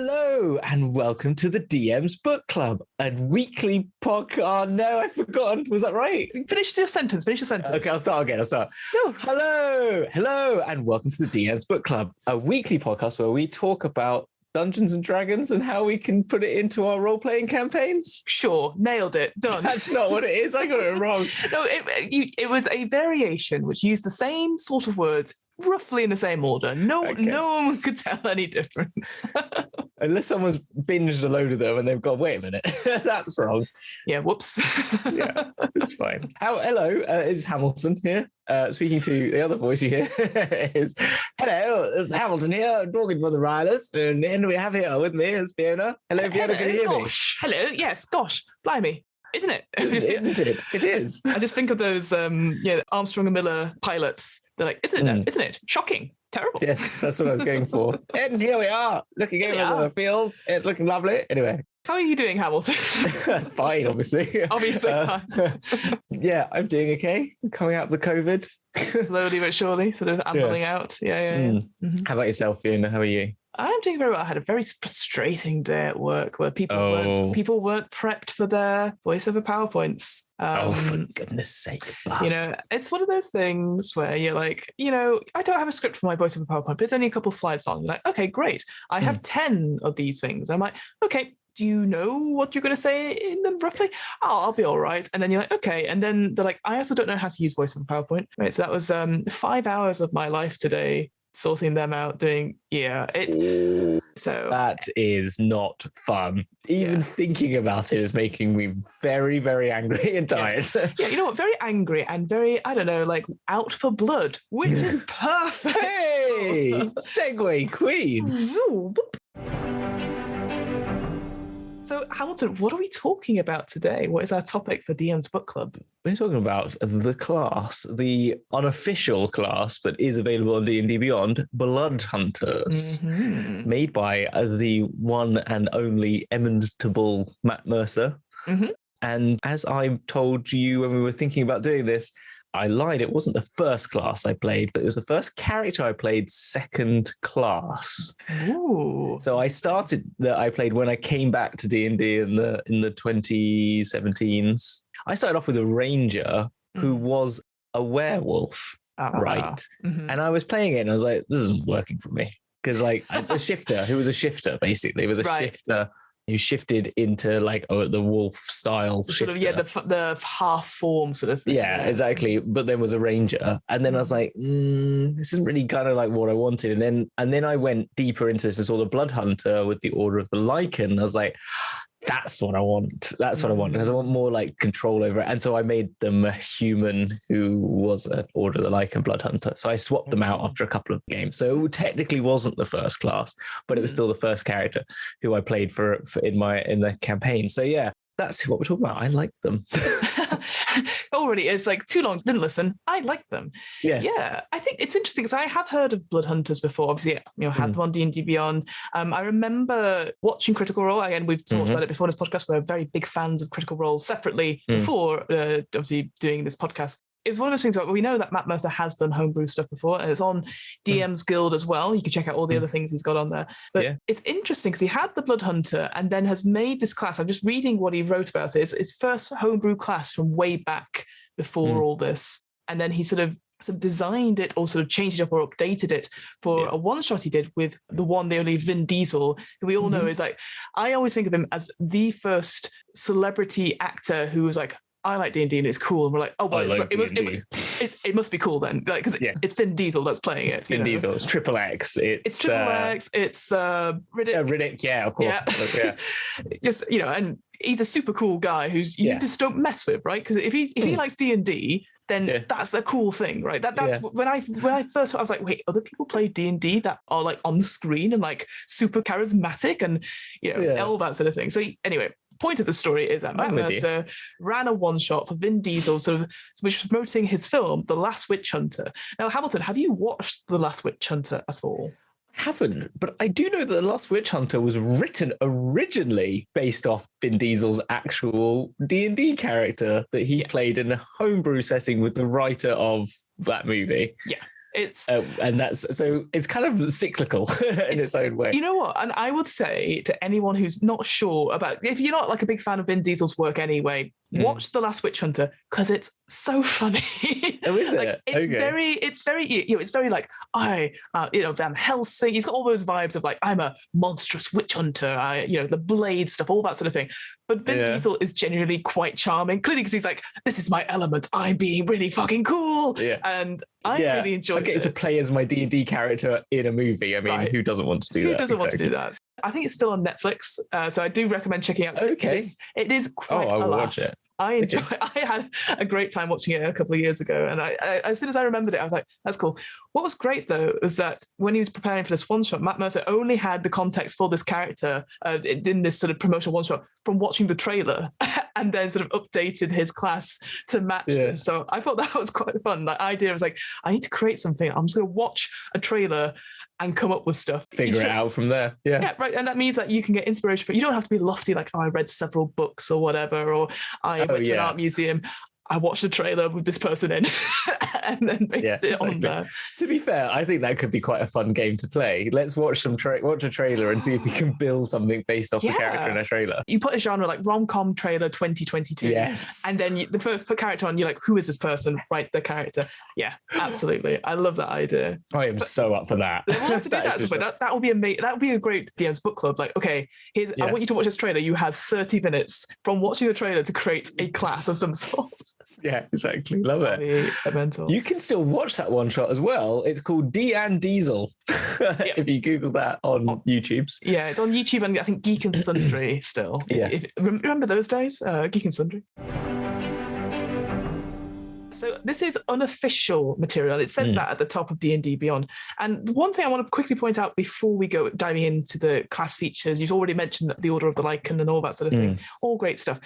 Hello and welcome to the DM's Book Club, a weekly podcast. Oh no, I've forgotten. Was that right? Finish your sentence. Okay, I'll start again. No. Hello and welcome to the DM's Book Club, a weekly podcast where we talk about Dungeons and Dragons and how we can put it into our role-playing campaigns. Sure, nailed it. Done. That's not what it is. I got it wrong. No, it was a variation which used the same sort of words roughly in the same order. No one could tell any difference. Unless someone's binged a load of them and they've gone, wait a minute, that's wrong. Yeah, whoops. Yeah, it's fine. Hello, it's Hamilton here. Speaking to the other voice you hear is, hello, it's Hamilton here, talking for the Rilers. And then we have here with me is Fiona. Hello, Fiona, can you hear me? Hello, yes, gosh, blimey. Isn't it? Isn't it? It is. I just think of those Armstrong and Miller pilots. They're like, isn't it? Isn't it? Shocking. Terrible. Yeah, that's what I was going for. And here we are, looking over the fields. It's looking lovely. Anyway. How are you doing, Hamilton? Fine, obviously. Yeah, I'm doing okay. Coming out of the COVID. Slowly but surely, sort of ambling out. Yeah. Mm-hmm. How about yourself, Fiona? How are you? I'm doing very well. I had a very frustrating day at work where people weren't prepped for their voiceover PowerPoints. For goodness sake, bastards. It's one of those things where you're like, I don't have a script for my voiceover PowerPoint, but it's only a couple slides long. You're like, okay, great. I have 10 of these things. I'm like, okay, do you know what you're going to say in them roughly? Oh, I'll be all right. And then you're like, okay. And then they're like, I also don't know how to use voiceover PowerPoint. Right. So that was 5 hours of my life today, sorting them out, so that is not fun. Even thinking about it is making me very, very angry and tired. Yeah, you know what? Very angry and very, I don't know, like out for blood, which is perfect. Hey, segue queen. So, Hamilton, what are we talking about today? What is our topic for DM's Book Club? We're talking about the class, the unofficial class, but is available on D&D Beyond, Blood Hunters, made by the one and only eminentable Matt Mercer. Mm-hmm. And as I told you when we were thinking about doing this, I lied. It wasn't the first class I played, but it was the first character I played second class. Ooh. So I played when I came back to D&D in the 2017s. I started off with a ranger who was a werewolf, right? Mm-hmm. And I was playing it and I was like, this isn't working for me. Because like a shifter, who was a shifter, basically. It was a shifter who shifted into like the wolf style shifter. Sort of, the half form sort of thing. Yeah, exactly. But then was a ranger. And then I was like, this isn't really kind of like what I wanted. And then I went deeper into this and saw the Blood Hunter with the Order of the Lycan. I was like, that's what I want. That's what I want. Because I want more like control over it. And so I made them a human who was an Order of the Lycan Blood Hunter. So I swapped them out after a couple of games. So it technically wasn't the first class, but it was still the first character who I played for in the campaign. So yeah, that's what we're talking about. I liked them. Already, it's like too long. Didn't listen. I liked them. Yes. Yeah, I think it's interesting because I have heard of Blood Hunters before. Obviously, had them on D&D Beyond. I remember watching Critical Role. Again, we've talked about it before in this podcast. We're very big fans of Critical Role separately before obviously doing this podcast. It's one of those things where we know that Matt Mercer has done homebrew stuff before, and it's on DM's Guild as well. You can check out all the other things he's got on there. But it's interesting because he had the Blood Hunter and then has made this class. I'm just reading what he wrote about it. It's his first homebrew class from way back before all this. And then he sort of designed it or sort of changed it up or updated it for a one-shot he did with the only Vin Diesel, who we all know is like, I always think of him as the first celebrity actor who was like, I like D&D and it's cool. And we're like, oh, well, it must be cool then. Like, because it's Vin Diesel that's playing it. Vin Diesel. It's Triple X. It's Triple X. It's Riddick. Riddick, yeah, of course. Yeah. Just, and he's a super cool guy who's you just don't mess with, right? Because if he likes D&D, then that's a cool thing, right? That's when I first I was like, wait, other people play D&D that are like on the screen and like super charismatic and all that sort of thing. So anyway, point of the story is that Matt Mercer ran a one-shot for Vin Diesel, which was promoting his film, The Last Witch Hunter. Now, Hamilton, have you watched The Last Witch Hunter at all? Haven't, but I do know that The Last Witch Hunter was written originally based off Vin Diesel's actual D&D character that he played in a homebrew setting with the writer of that movie. Yeah. and that's so it's kind of cyclical in its own way. You know what? And I would say to anyone who's not sure about, if you're not like a big fan of Vin Diesel's work anyway, watch The Last Witch Hunter because it's so funny. Oh, is it? It's very, it's very like, Van Helsing. He's got all those vibes of like, I'm a monstrous witch hunter. The blade stuff, all that sort of thing. But Vin Diesel is genuinely quite charming, clearly because he's like, this is my element. I'm being really fucking cool. Yeah. And I really enjoyed it. I get to play as my D&D character in a movie. I mean, who doesn't want to do that? Who doesn't want to do that? I think it's still on Netflix, so I do recommend checking it out. Okay. It is quite I will watch it. I enjoy it. I had a great time watching it a couple of years ago, and I as soon as I remembered it, I was like, that's cool. What was great, though, was that when he was preparing for this one-shot, Matt Mercer only had the context for this character in this sort of promotional one-shot from watching the trailer and then sort of updated his class to match this. So I thought that was quite fun. The idea was like, I need to create something. I'm just going to watch a trailer and come up with stuff. Figure it out from there. Yeah, right. And that means that you can get inspiration for, you don't have to be lofty, like, I read several books or whatever, or I went to an art museum. I watched a trailer with this person in and then based it on there. To be fair, I think that could be quite a fun game to play. Let's watch watch a trailer and see if we can build something based off the character in a trailer. You put a genre like rom-com trailer 2022. Yes. And then the first put character on, you're like, who is this person? Write the character. Yeah, absolutely. I love that idea. I am so up for that. We'll have to do that will be amazing. That would be a great DM's book club. Like, okay, I want you to watch this trailer. You have 30 minutes from watching the trailer to create a class of some sort. Yeah, exactly. Love it. Mental. You can still watch that one shot as well. It's called D and Diesel. If you Google that on YouTube. Yeah, it's on YouTube and I think Geek and Sundry still. Remember those days? Geek and Sundry. So this is unofficial material. It says that at the top of D&D Beyond. And one thing I want to quickly point out before we go diving into the class features, you've already mentioned the Order of the Lycan and all that sort of thing. All great stuff.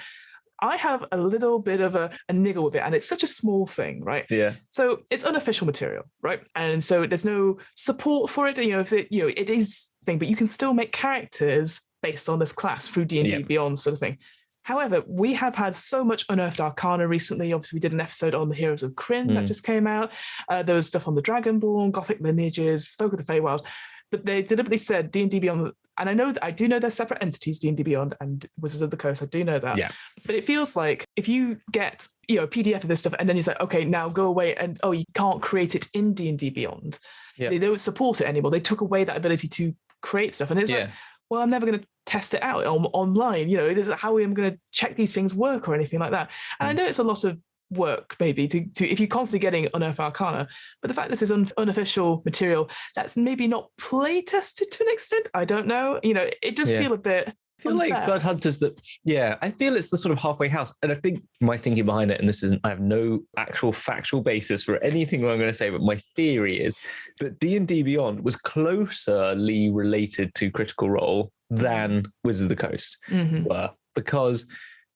I have a little bit of a niggle with it, and it's such a small thing, right? Yeah. So it's unofficial material, right? And so there's no support for it. It is thing, but you can still make characters based on this class through D&D Beyond sort of thing. However, we have had so much unearthed arcana recently. Obviously, we did an episode on the Heroes of Kryn that just came out. There was stuff on the Dragonborn, Gothic lineages, Folk of the Feywild. But they deliberately said D&D Beyond, and I do know they're separate entities, D&D Beyond and Wizards of the Coast. I do know that. Yeah. But it feels like if you get a PDF of this stuff and then you say, okay, now go away and you can't create it in D&D Beyond. Yeah. They don't support it anymore. They took away that ability to create stuff, and it's like, well, I'm never going to test it out online. How am I going to check these things work or anything like that? And I know it's a lot of work maybe to if you're constantly getting unearthed arcana, but the fact this is unofficial material that's maybe not play tested to an extent, I don't know. It does feel a bit. I feel like Blood Hunters I feel it's the sort of halfway house. And I think my thinking behind it, and I have no actual factual basis for anything I'm going to say, but my theory is that D&D Beyond was closely related to Critical Role than Wizards of the Coast were, because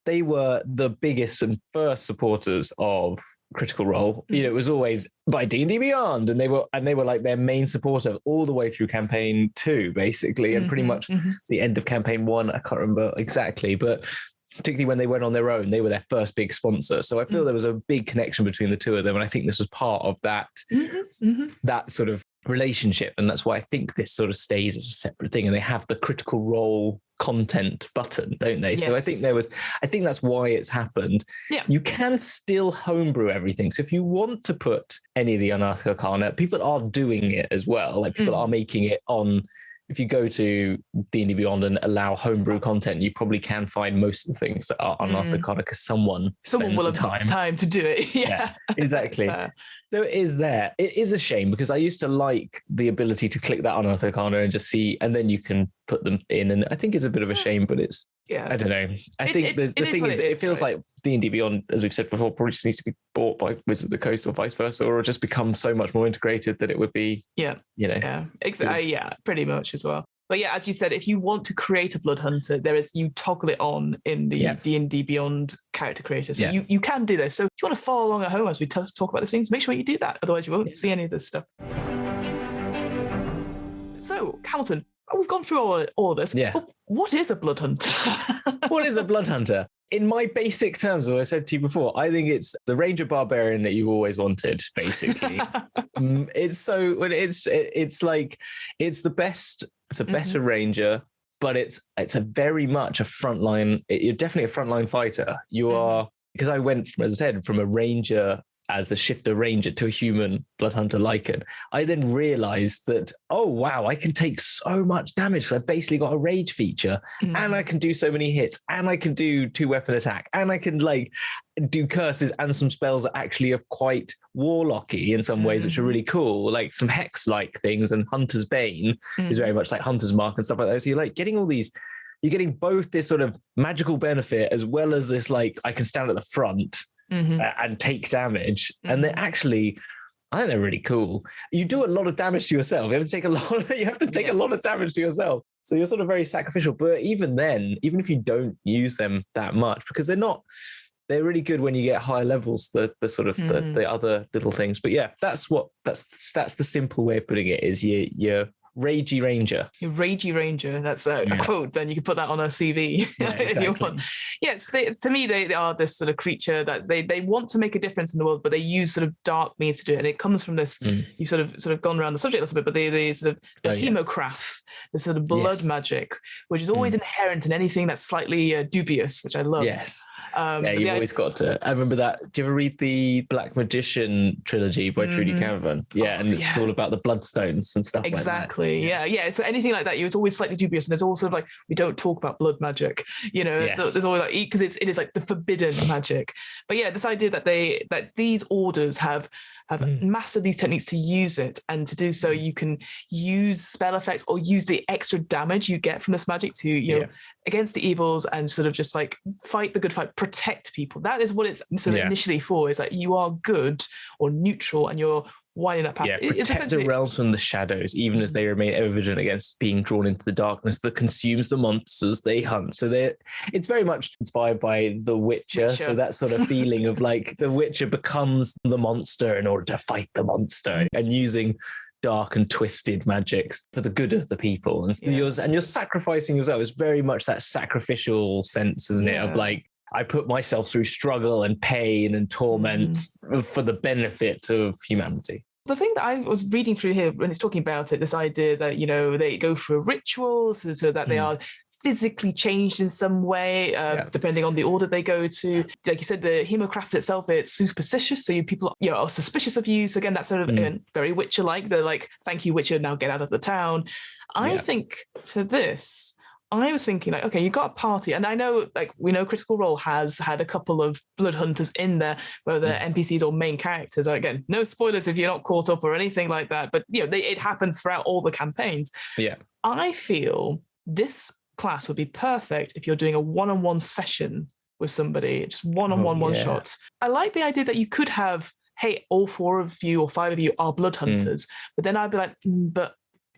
they were the biggest and first supporters of Critical Role. It was always by D&D Beyond, and they were like their main supporter all the way through campaign 2, basically, and pretty much the end of campaign 1. I can't remember exactly, but particularly when they went on their own, they were their first big sponsor. So I feel there was a big connection between the two of them, and I think this was part of that that sort of relationship, and that's why I think this sort of stays as a separate thing. And they have the Critical Role content button, don't they? Yes. So I think that's why it's happened. Yeah. You can still homebrew everything. So if you want to put any of the unearthed arcana, people are doing it as well. Like people are making it on. If you go to D&D Beyond and allow homebrew content, you probably can find most of the things that are unearthed arcana because someone will have time to do it. Yeah, exactly. So it is there. It is a shame because I used to like the ability to click that unearthed arcana and just see, and then you can put them in. And I think it's a bit of a shame, but it's, I don't know. I think the thing is, it feels like D&D Beyond, as we've said before, probably just needs to be bought by Wizards of the Coast or vice versa, or just become so much more integrated that it would be, pretty much as well. But yeah, as you said, if you want to create a Blood Hunter, you toggle it on in the D&D Beyond character creator. So you can do this. So if you want to follow along at home as we talk about these things, make sure you do that. Otherwise you won't see any of this stuff. So, Hamilton, we've gone through all of this. Yeah. What is a Blood Hunter? What is a Blood Hunter? in my basic terms, what I said to you before, I think it's the Ranger Barbarian that you've always wanted, basically. It's like, it's the best, it's a better Ranger, but it's a very much a frontline, you're definitely a frontline fighter. You are, because I went from, as I said, from a Ranger as a shifter Ranger to a human Bloodhunter Lycan. I then realized that, oh, wow, I can take so much damage. I've basically got a rage feature and I can do so many hits and I can do 2-weapon attack and I can like do curses and some spells that actually are quite warlocky in some ways, which are really cool, like some hex-like things, and Hunter's Bane is very much like Hunter's Mark and stuff like that. So you're like getting all these, you're getting both this sort of magical benefit as well as this, like, I can stand at the front and take damage. And they're actually, I think they're really cool. You do a lot of damage to yourself. You have to take a lot of damage to yourself. So you're sort of very sacrificial. But even then, even if you don't use them that much, because they're really good when you get higher levels, the sort of the other little things. But yeah, that's the simple way of putting it, is you're Ragey Ranger. Your Ragey Ranger. That's a quote. Then you can put that on a CV if you want. Yes, to me, they are this sort of creature that they want to make a difference in the world, but they use sort of dark means to do it. And it comes from this, you've sort of gone around the subject a little bit, but they sort of the hemocraft, this sort of blood magic, which is always inherent in anything that's slightly dubious, which I love. Yes. You've always got to. I remember that. Do you ever read the Black Magician trilogy by Trudy Canavan? Yeah, it's all about the bloodstones and stuff like that. Exactly. Yeah. So anything like that, it's always slightly dubious, and there's also like, we don't talk about blood magic. You know, there's always like, because it is like the forbidden magic. But yeah, this idea that these orders have mastered these techniques to use it, and to do so, you can use spell effects or use the extra damage you get from this magic to, you know, against the evils, and sort of just like fight the good fight, protect people. That is what it's sort of initially for, is that you are good or neutral and you're winding up. Yeah, protect the realms from the shadows, even as they remain ever vigilant against being drawn into the darkness that consumes the monsters they hunt. So it's very much inspired by The Witcher. So that sort of feeling of like the Witcher becomes the monster in order to fight the monster, and using dark and twisted magics for the good of the people. And you're sacrificing yourself. It's very much that sacrificial sense, isn't it? Of like, I put myself through struggle and pain and torment for the benefit of humanity. The thing that I was reading through here when it's talking about it, this idea that, you know, they go through rituals so that they are physically changed in some way, depending on the order they go to. Like you said, the hemocraft itself, it's superstitious. So people are suspicious of you. So again, that's sort of very Witcher-like. They're like, thank you, Witcher, now get out of the town. I think for this, I was thinking like, okay, you got a party, and I know, like, we know Critical Role has had a couple of blood hunters in there, whether they're NPCs or main characters. Again, no spoilers if you're not caught up or anything like that, but you know, it happens throughout all the campaigns. Yeah, I feel this class would be perfect if you're doing a one-on-one session with somebody, just one-on-one one shot. I like the idea that you could have, hey, all 4 of you or 5 of you are blood hunters, but then I'd be like, but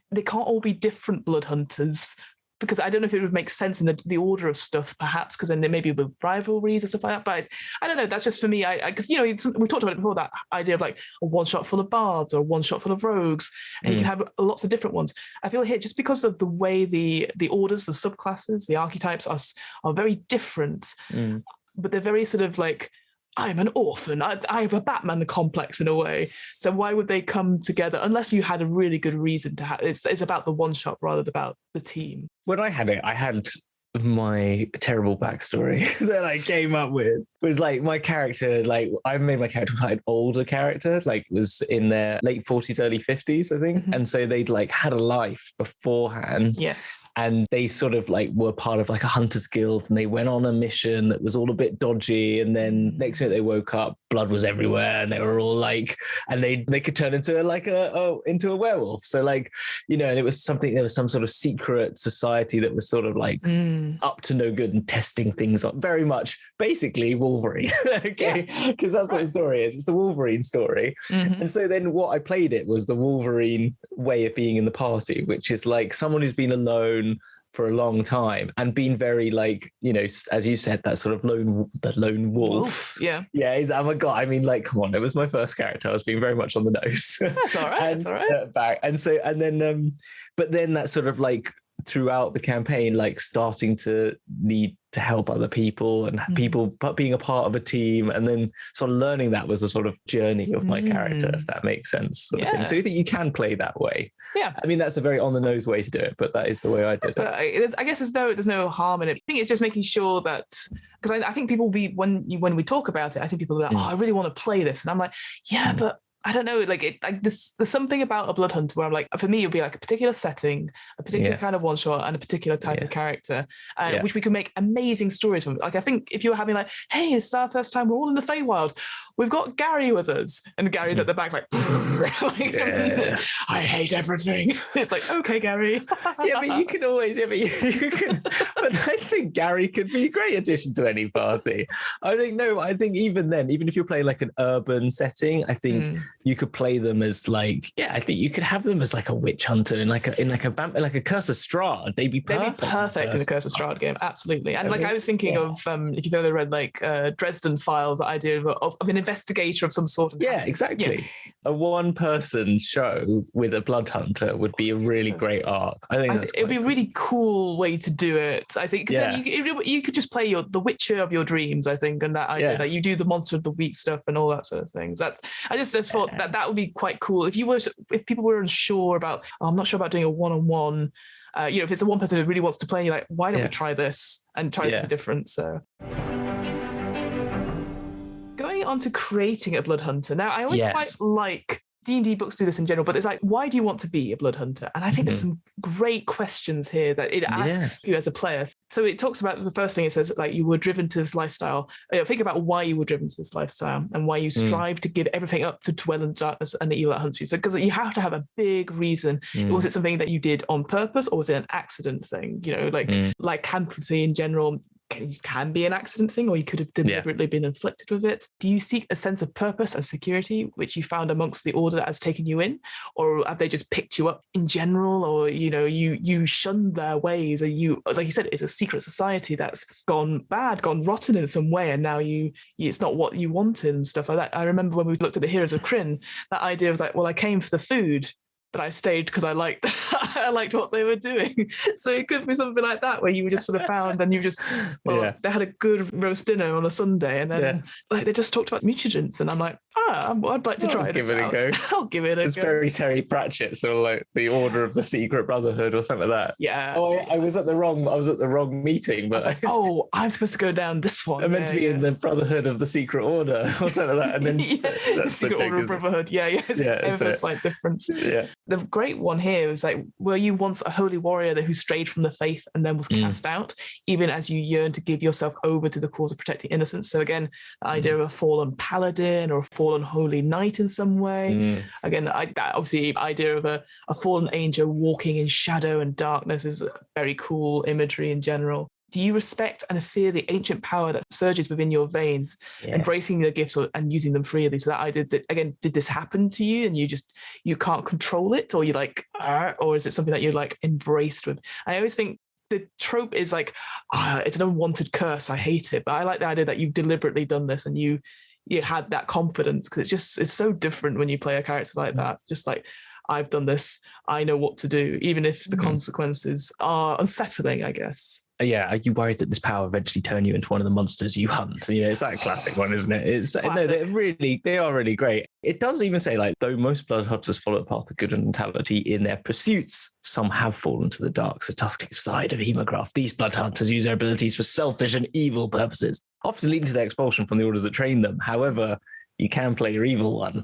they can't all be different blood hunters, because I don't know if it would make sense in the order of stuff, perhaps, because then there may be rivalries and stuff like that. But I don't know. That's just for me. Because, you know, we talked about it before, that idea of like a one shot full of bards or one shot full of rogues, and you can have lots of different ones. I feel here, just because of the way the orders, the subclasses, the archetypes are very different, but they're very sort of like, I'm an orphan. I have a Batman complex in a way. So why would they come together unless you had a really good reason to have? It's about the one shot rather than about the team. When I had it, I had my terrible backstory that I came up with. Was like my character, like I made my character quite an older character, like was in their late 40s, early 50s, I think. And so they'd like had a life beforehand. Yes. And they sort of like were part of like a hunter's guild, and they went on a mission that was all a bit dodgy. And then next minute they woke up, blood was everywhere, and they were all like, and they could turn into like into a werewolf. So like, you know, and it was something, there was some sort of secret society that was sort of like up to no good and testing things up, very much basically Wolverine. Okay, because that's what his story is. It's the Wolverine story. And so then what I played it was the Wolverine way of being in the party, which is like someone who's been alone for a long time and been very like, you know, as you said, that sort of lone wolf. Yeah, he's avant-garde. I mean, like, come on, it was my first character. I was being very much on the nose. That's all right. But then that sort of like throughout the campaign, like starting to need to help other people and people being a part of a team, and then sort of learning that was the sort of journey of my character, if that makes sense. Sort of thing. So you think you can play that way? Yeah. I mean, that's a very on the nose way to do it, but that is the way I did it. I guess there's no harm in it. I think it's just making sure that, because I think people when we talk about it, I think people are like, oh, I really want to play this, and I'm like, yeah, but I don't know, there's something about a blood hunter where I'm like, for me, it would be like a particular setting, a particular kind of one shot, and a particular type of character, which we could make amazing stories from. Like, I think if you were having like, hey, it's our first time, we're all in the Feywild, we've got Gary with us, and Gary's at the back like, I hate everything. It's like, okay, Gary. Yeah, but you can always, but I think Gary could be a great addition to any party. I think even then, even if you're playing like an urban setting, I think you could play them as like, I think you could have them as like a witch hunter in like a Curse of Strahd. They'd be perfect in a Curse of Strahd game, absolutely. And I was thinking of if you've ever read like Dresden Files, the idea of an investigator of some sort. Exactly. A one-person show with a blood hunter would be a really great arc. I think it would be a really cool way to do it. I think because then you could just play the Witcher of your dreams. I think, and that idea that you do the monster of the week stuff and all that sort of things. That I just thought that would be quite cool if people were unsure about. Oh, I'm not sure about doing a one-on-one. If it's a one person who really wants to play, you're like, why don't we try this and try something different? So. Going on to creating a blood hunter. Now, I always quite like D&D books do this in general, but it's like, why do you want to be a blood hunter? And I think there's some great questions here that it asks you as a player. So it talks about the first thing, it says like you were driven to this lifestyle. Think about why you were driven to this lifestyle and why you strive to give everything up to dwell in darkness and the evil that hunts you. So because you have to have a big reason. Was it something that you did on purpose, or was it an accident thing? Like lycanthropy in general can be an accident thing, or you could have deliberately been inflicted with it. Do you seek a sense of purpose and security which you found amongst the order that has taken you in, or have they just picked you up in general, or you shunned their ways, or you, like you said, it's a secret society that's gone bad, gone rotten in some way, and now it's not what you wanted and stuff like that. I remember when we looked at the Heroes of Krynn, that idea was like, well, I came for the food, but I stayed because I liked what they were doing. So it could be something like that, where you were just sort of found and you just, they had a good roast dinner on a Sunday, and then like they just talked about mutants, and I'm like, I'd like to try this out. I'll give it a go. It's very Terry Pratchett, sort of like the Order of the Secret Brotherhood or something like that. Yeah. Oh, I was at the wrong meeting, but I'm supposed to go down this one. I'm meant to be in the Brotherhood of the Secret Order or something like that. And then the Secret Order of Brotherhood. It's a slight difference. Yeah. The great one here is like, were you once a holy warrior who strayed from the faith and then was cast out, even as you yearn to give yourself over to the cause of protecting innocence? So again, the idea of a fallen paladin or a fallen holy knight in some way. Again, that obviously idea of a fallen angel walking in shadow and darkness is very cool imagery in general. Do you respect and fear the ancient power that surges within your veins, embracing the gifts and using them freely? So that idea that, again, did this happen to you and you can't control it, or you like, or is it something that you're like embraced with? I always think the trope is like, it's an unwanted curse, I hate it. But I like the idea that you've deliberately done this and you had that confidence, because it's so different when you play a character like that. Just like, I've done this, I know what to do, even if the consequences are unsettling, I guess. Yeah, are you worried that this power eventually turn you into one of the monsters you hunt? It's that classic one, isn't it? They are really great. It does even say, like, though most blood hunters follow the path of good and mentality in their pursuits, some have fallen to the dark, seductive side of Hemocraft. These blood hunters use their abilities for selfish and evil purposes, often leading to their expulsion from the orders that train them. However, you can play your evil one,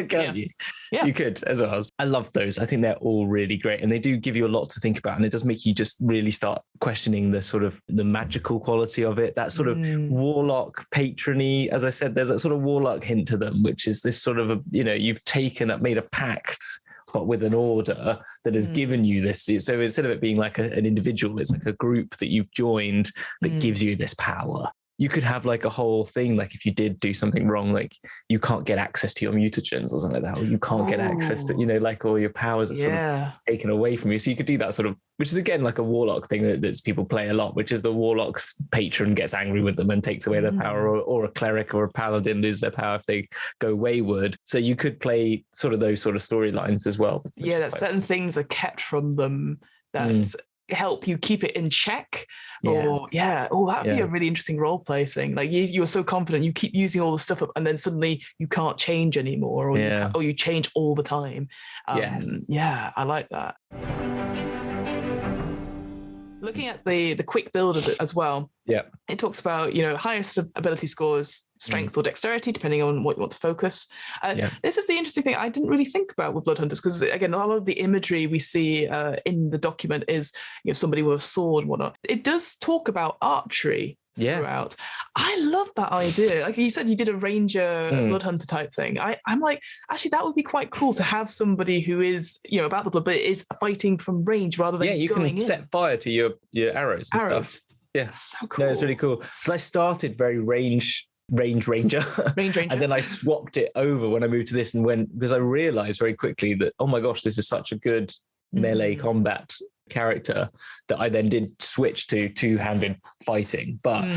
can't you? Yeah. You could as well. I love those. I think they're all really great, and they do give you a lot to think about, and it does make you just really start questioning the sort of the magical quality of it. That sort of warlock patrony, as I said, there's that sort of warlock hint to them, which is this sort of you've made a pact, but with an order that has given you this. So instead of it being like an individual, it's like a group that you've joined that gives you this power. You could have like a whole thing, like if you did do something wrong, like you can't get access to your mutagens or something like that, or you can't get access to, like all your powers are sort of taken away from you. So you could do that sort of, which is again like a warlock thing that people play a lot, which is the warlock's patron gets angry with them and takes away their power, or a cleric or a paladin lose their power if they go wayward. So you could play sort of those sort of storylines as well. That certain things are kept from them that help you keep it in check. Or that'd be a really interesting role play thing. Like you're so confident, you keep using all the stuff up, and then suddenly you can't change anymore, or you change all the time. I like that. Looking at the quick build as well, it talks about highest ability scores, strength or dexterity, depending on what you want to focus. This is the interesting thing I didn't really think about with Blood Hunters, because again, a lot of the imagery we see in the document is somebody with a sword and whatnot. It does talk about archery throughout. I love that idea. Like you said, you did a ranger blood hunter type thing. I'm like, actually, that would be quite cool to have somebody who is about the blood, but is fighting from range rather than you can set fire to your arrows and stuff. Yeah, so cool. No, it's really cool. Because I started very range ranger, and then I swapped it over when I moved to this, because I realized very quickly that, oh my gosh, this is such a good melee combat character, that I then did switch to two-handed fighting, but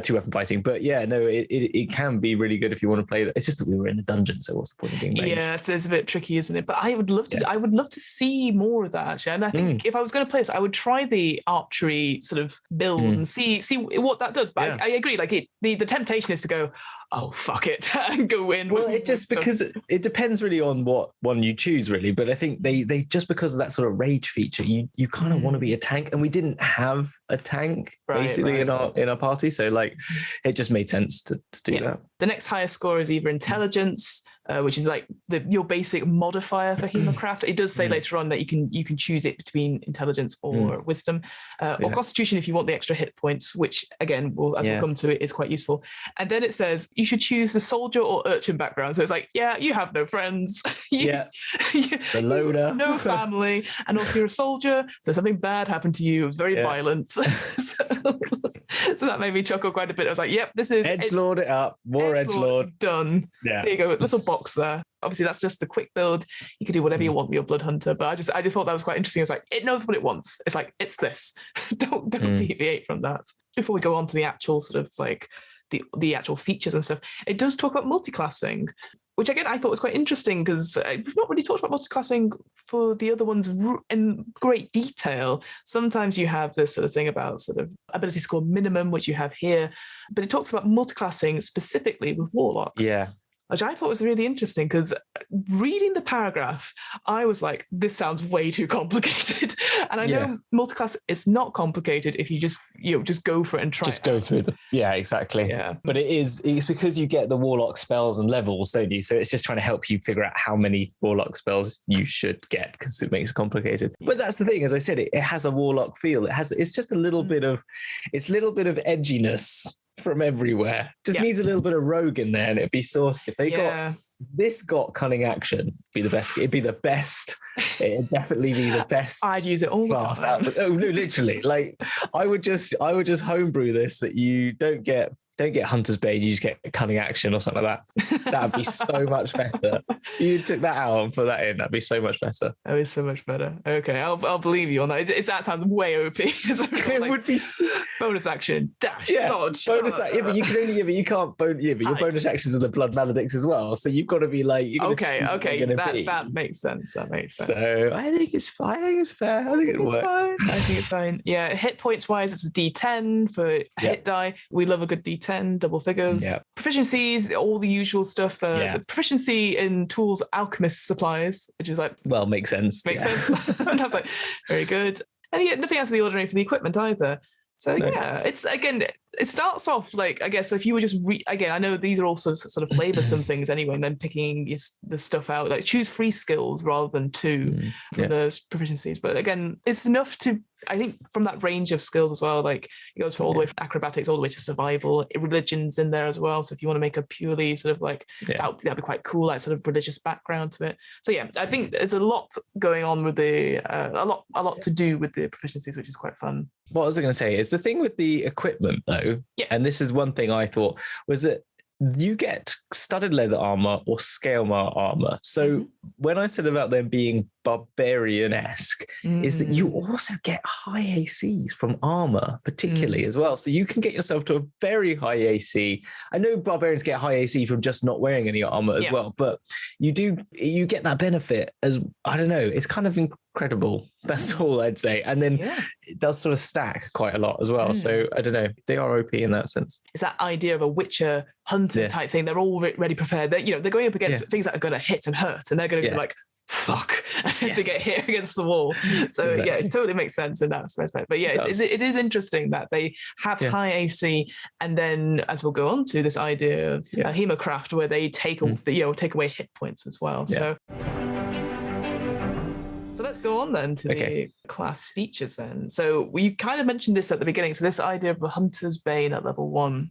two-weapon fighting. But it can be really good if you want to play that. It's just that we were in a dungeon, so what's the point of being ranged? Yeah, it's a bit tricky, isn't it? But I would love to. I would love to see more of that, actually. And I think if I was going to play this, I would try the archery sort of build and see what that does. But I agree. Like the temptation is to go, oh fuck it, and go in. Well, because it depends really on what one you choose, really. But I think they just because of that sort of rage feature, you kind of want to be a tank. And we didn't have a tank basically in our party, so like it just made sense to do that. The next highest score is either intelligence, which is like your basic modifier for Hemocraft. It does say later on that you can choose it between intelligence or wisdom, or constitution if you want the extra hit points, which again, we'll come to it, is quite useful. And then it says you should choose the soldier or urchin background. So it's like, you have no friends, the loader, no family, and also you're a soldier, so something bad happened to you. It was very violent. So that made me chuckle quite a bit. I was like, yep, this is edgelord it up, more edgelord done. There you go, little box there. Obviously that's just the quick build. You can do whatever you want with your blood hunter, but I just thought that was quite interesting. I was like, it knows what it wants. It's like, it's this. don't deviate from that. Before we go on to the actual sort of like the actual features and stuff, it does talk about multiclassing, which again I thought was quite interesting, because we've not really talked about multiclassing for the other ones in great detail. Sometimes you have this sort of thing about sort of ability score minimum, which you have here, but it talks about multiclassing specifically with warlocks. Which I thought was really interesting, because reading the paragraph, I was like, this sounds way too complicated. And I know multiclass, it's not complicated if you just go for it and try just go through the exactly. But it's because you get the warlock spells and levels, don't you? So it's just trying to help you figure out how many warlock spells you should get, because it makes it complicated. But that's the thing, as I said, it has a warlock feel. It's just a little bit of edginess from everywhere. Just needs a little bit of rogue in there, and it'd be saucy. If they got cunning action, it'd be the best. It'd definitely be the best. I'd use it all the time. Oh no, literally. Like I would just homebrew this, that you don't get Hunter's Bane, you just get cunning action or something like that. That'd be so much better. You took that out and put that in, that'd be so much better. That is so much better. Okay, I'll believe you on that. That sounds way OP. It would be bonus action, dash, dodge. Bonus action. But you can only but you can't but your bonus actions are the blood maledicts as well. So you've got to be like okay. That makes sense. So I think it's fine. I think it's fair. I think it works. I think it's fine. Yeah, hit points wise, it's a D10 for hit die. We love a good D10, double figures. Proficiencies, all the usual stuff. The proficiency in tools, alchemist supplies, which is like, well, makes sense. Makes sense. And I was like, very good. And nothing out of the ordinary for the equipment either. So it's again, it starts off like, I guess if you were just again, I know these are also sort of flavoursome things anyway, and then picking the stuff out, like choose 3 skills rather than 2 from those proficiencies. But again, it's enough to, I think, from that range of skills as well, like it goes from all the way from acrobatics all the way to survival. Religion's in there as well, so if you want to make a purely sort of like that'd be quite cool, like sort of religious background to it. So I think there's a lot going on with a lot to do with the proficiencies, which is quite fun. What was I going to say is the thing with the equipment though, and this is one thing I thought, was that you get studded leather armor or scale armor. So when I said about them being barbarian-esque, is that you also get high ACs from armor, particularly as well. So you can get yourself to a very high AC. I know barbarians get high AC from just not wearing any armor as well, but you get that benefit as, I don't know, it's kind of credible. That's all I'd say. And then it does sort of stack quite a lot as well. So I don't know. They are OP in that sense. It's that idea of a Witcher hunter type thing. They're already prepared. They're going up against things that are going to hit and hurt, and they're going to be like, fuck, to get hit against the wall. So it totally makes sense in that respect. But it is interesting that they have high AC, and then as we'll go on to this idea of Hemocraft, where they take away hit points as well. So let's go on then to the class features then. So we kind of mentioned this at the beginning. So this idea of the Hunter's Bane at level 1,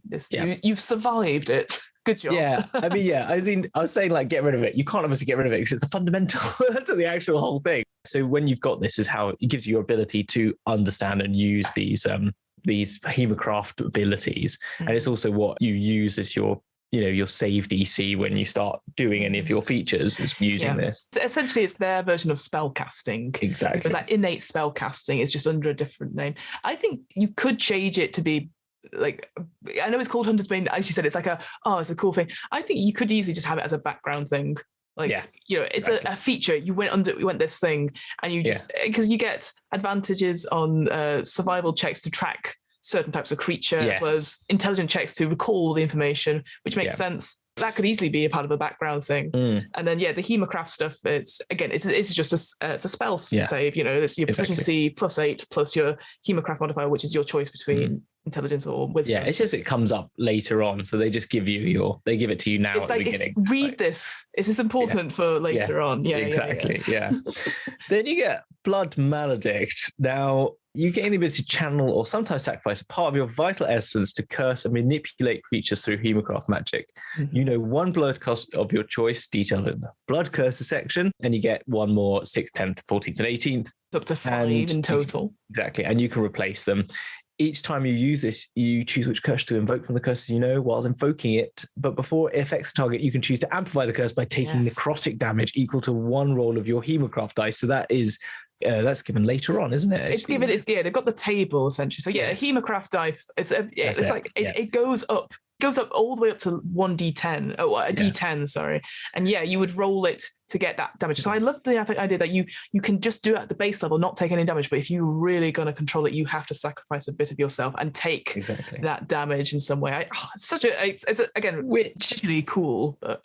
you've survived it. Good job. Yeah, I mean, I was saying like get rid of it. You can't obviously get rid of it because it's the fundamental to the actual whole thing. So when you've got this, is how it gives you your ability to understand and use these Hemocraft abilities, and it's also what you use as your save DC when you start doing any of your features is using this. Essentially, it's their version of spell casting. Exactly. Because that innate spell casting is just under a different name. I think you could change it to be like, I know it's called Hunter's Bane, as you said, it's like it's a cool thing. I think you could easily just have it as a background thing. It's a feature. You went this thing, and you just, because you get advantages on survival checks to track certain types of creature, as well as intelligent checks to recall the information, which makes sense. That could easily be a part of a background thing. And then the Hemocraft stuff, it's just a spell save. It's your proficiency +8 plus your Hemocraft modifier, which is your choice between intelligence or wisdom. Yeah, it's just it comes up later on, so they just give you they give it to you now at the beginning. Read this. Is this important for later on? Yeah, exactly. Yeah. Then you get Blood Maledict. Now you gain the ability to channel or sometimes sacrifice a part of your vital essence to curse and manipulate creatures through Hemocraft magic. One blood cost of your choice detailed in the blood curses section, and you get one more 6th, 10th, 14th, and 18th. Up to 5 in total. Exactly. And you can replace them. Each time you use this, you choose which curse to invoke from the curses while invoking it. But before it affects target, you can choose to amplify the curse by taking necrotic damage equal to 1 roll of your Hemocraft dice. So that is that's given later on, isn't it? It's given. They've got the table essentially. So a Hemocraft dice. It goes up all the way up to 1d10. A d10, sorry. And you would roll it to get that damage. So I love the idea that you can just do it at the base level, not take any damage. But if you're really going to control it, you have to sacrifice a bit of yourself and take that damage in some way. Which really cool. But,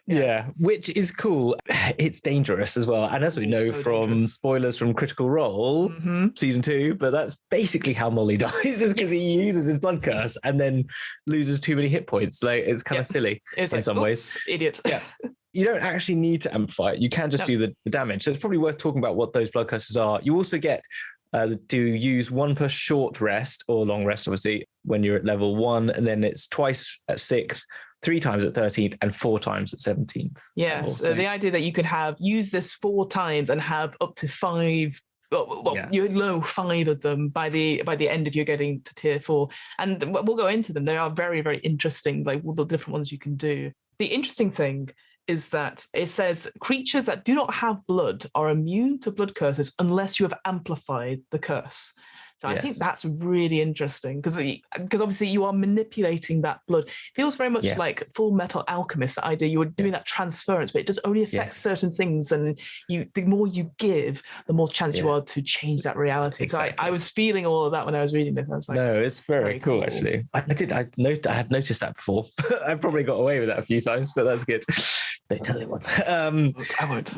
which is cool. It's dangerous as well. And as we know from spoilers from Critical Role season 2, but that's basically how Molly dies, is because he uses his blood curse and then loses too many hit points. Like it's kind of silly in some ways. Idiot. Yeah. You don't actually need to amplify it. You can just do the damage. So it's probably worth talking about what those blood curses are. You also get to use 1 per short rest or long rest, obviously, when you're at level 1, and then it's twice at 6th, 3 times at 13th, and 4 times at 17th. Yeah, so the idea that you could use this 4 times and have up to 5. You know 5 of them by the end of you getting to tier 4, and we'll go into them. They are very, very interesting, like all the different ones you can do. The interesting thing is that it says creatures that do not have blood are immune to blood curses unless you have amplified the curse. So I think that's really interesting because obviously you are manipulating that blood. It feels very much like Full Metal Alchemist, that idea you were doing that transference, but it does only affect certain things, and the more you give, the more chance you are to change that reality. Exactly. So I was feeling all of that when I was reading this. I was like, no, it's very cool actually. I had noticed that before. I probably got away with that a few times, but that's good. Don't tell anyone. I won't.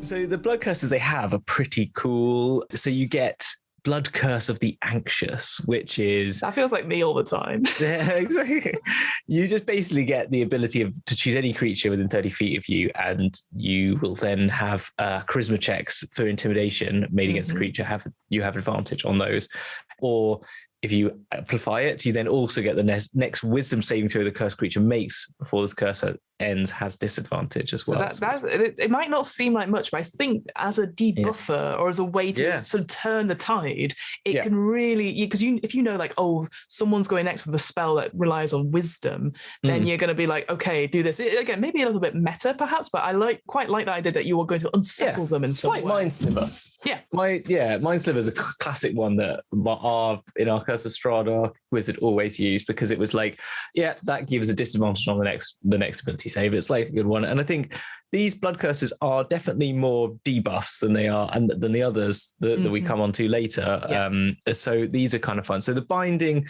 So the blood curses they have are pretty cool. So you get Blood Curse of the Anxious, which is... That feels like me all the time. Yeah, exactly. You just basically get the ability to choose any creature within 30 feet of you, and you will then have charisma checks for intimidation made against the creature. You have advantage on those. Or if you amplify it, you then also get the next wisdom saving throw the cursed creature makes before this curse ends has disadvantage as well. So it might not seem like much, but I think as a debuffer or as a way to sort of turn the tide, it can really, because if you know like, someone's going next with a spell that relies on wisdom, then you're going to be like, okay, do this. Again, maybe a little bit meta perhaps, but I quite like the idea that you are going to unsettle them in some way. It's like Mind Sliver. Mind Sliver is a classic one that in our Curse of Strahd wizard always used, because it was like, that gives a disadvantage on the next ability save. It's like a good one. And I think these blood curses are definitely more debuffs than they are, and than the others that we come on to later. Yes. So these are kind of fun. So the binding,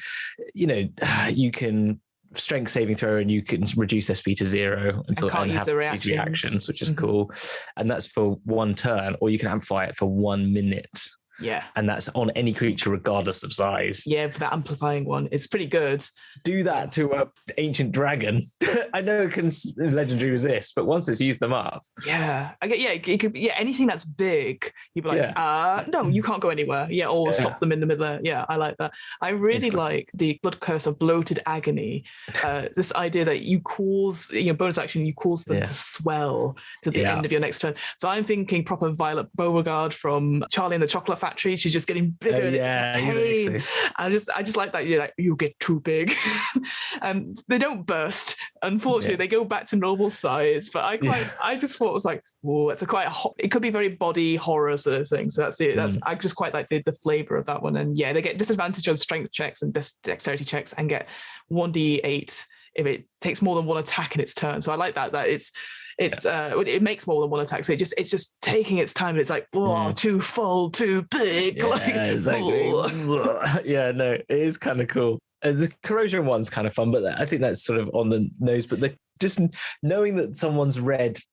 you can strength saving throw and you can reduce SP to 0 until can't use the reactions, which is cool. And that's for 1 turn, or you can amplify it for 1 minute. Yeah. And that's on any creature regardless of size. Yeah, for that amplifying one. It's pretty good. Do that to an ancient dragon. I know it can legendary resist, but once it's used them up. Yeah. It could be anything that's big. You'd be like, no, you can't go anywhere. Yeah, or stop them in the middle. Yeah, I like that. I really like the blood curse of bloated agony. This idea that you cause, bonus action, you cause them to swell to the end of your next turn. So I'm thinking proper Violet Beauregard from Charlie and the Chocolate Factory. She's just getting bigger. And it's pain. Exactly. I just like that. You're like, you get too big. They don't burst. Unfortunately, they go back to normal size. But I just thought it was like, whoa, it's it could be very body horror sort of thing. So I just quite like the flavor of that one. And they get disadvantage on strength checks and dexterity checks and get 1d8 if it takes more than one attack in its turn. So I like that it makes more than one attack, so it's just taking its time, and it's like, too full, too big. Exactly. It is kind of cool. The corrosion one's kind of fun, but I think that's sort of on the nose. But just knowing that someone's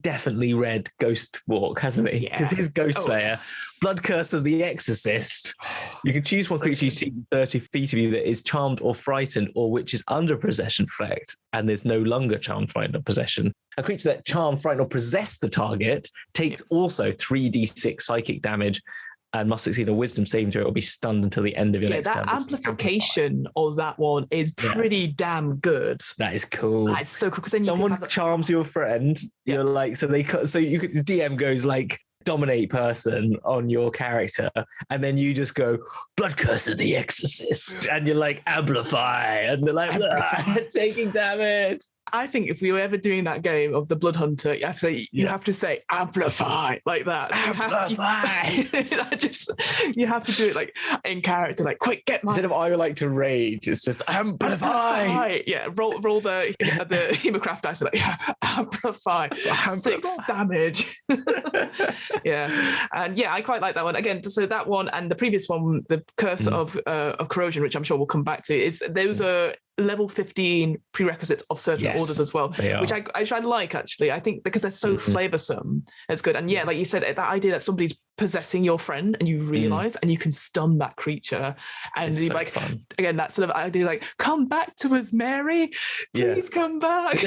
definitely read Ghost Walk, hasn't he? Because he's Ghostslayer, Blood Curse of the Exorcist. You can choose one creature you see 30 feet of you that is charmed or frightened, or which is under possession effect, and there's no longer charmed, frightened, or possession. A creature that charm, frighten, or possess the target takes also 3d6 psychic damage and must succeed a wisdom saving throw or be stunned until the end of your next turn. That amplification of that one is pretty damn good. That is cool. That's so cool, because then someone charms your friend. You're like, the DM goes like, dominate person on your character, and then you just go Blood Curse of the Exorcist, and you're like, amplify, and they're like, taking damage. I think if we were ever doing that game of the Blood Hunter, you have to say amplify like that. You have to do it like in character, like quick, get my. Instead of I would like to rage, it's just amplify. Yeah, roll the Hemocraft dice, like amplify. 6 damage. Yes, and I quite like that one again. So that one and the previous one, the Curse of Corrosion, which I'm sure we'll come back to, is those are level 15 prerequisites of certain orders as well, which I like, actually. I think because they're so flavoursome, it's good. And like you said, that idea that somebody's possessing your friend and you realise and you can stun that creature, and you're like, fun. Again, that sort of idea, like, come back to us, Mary, please come back.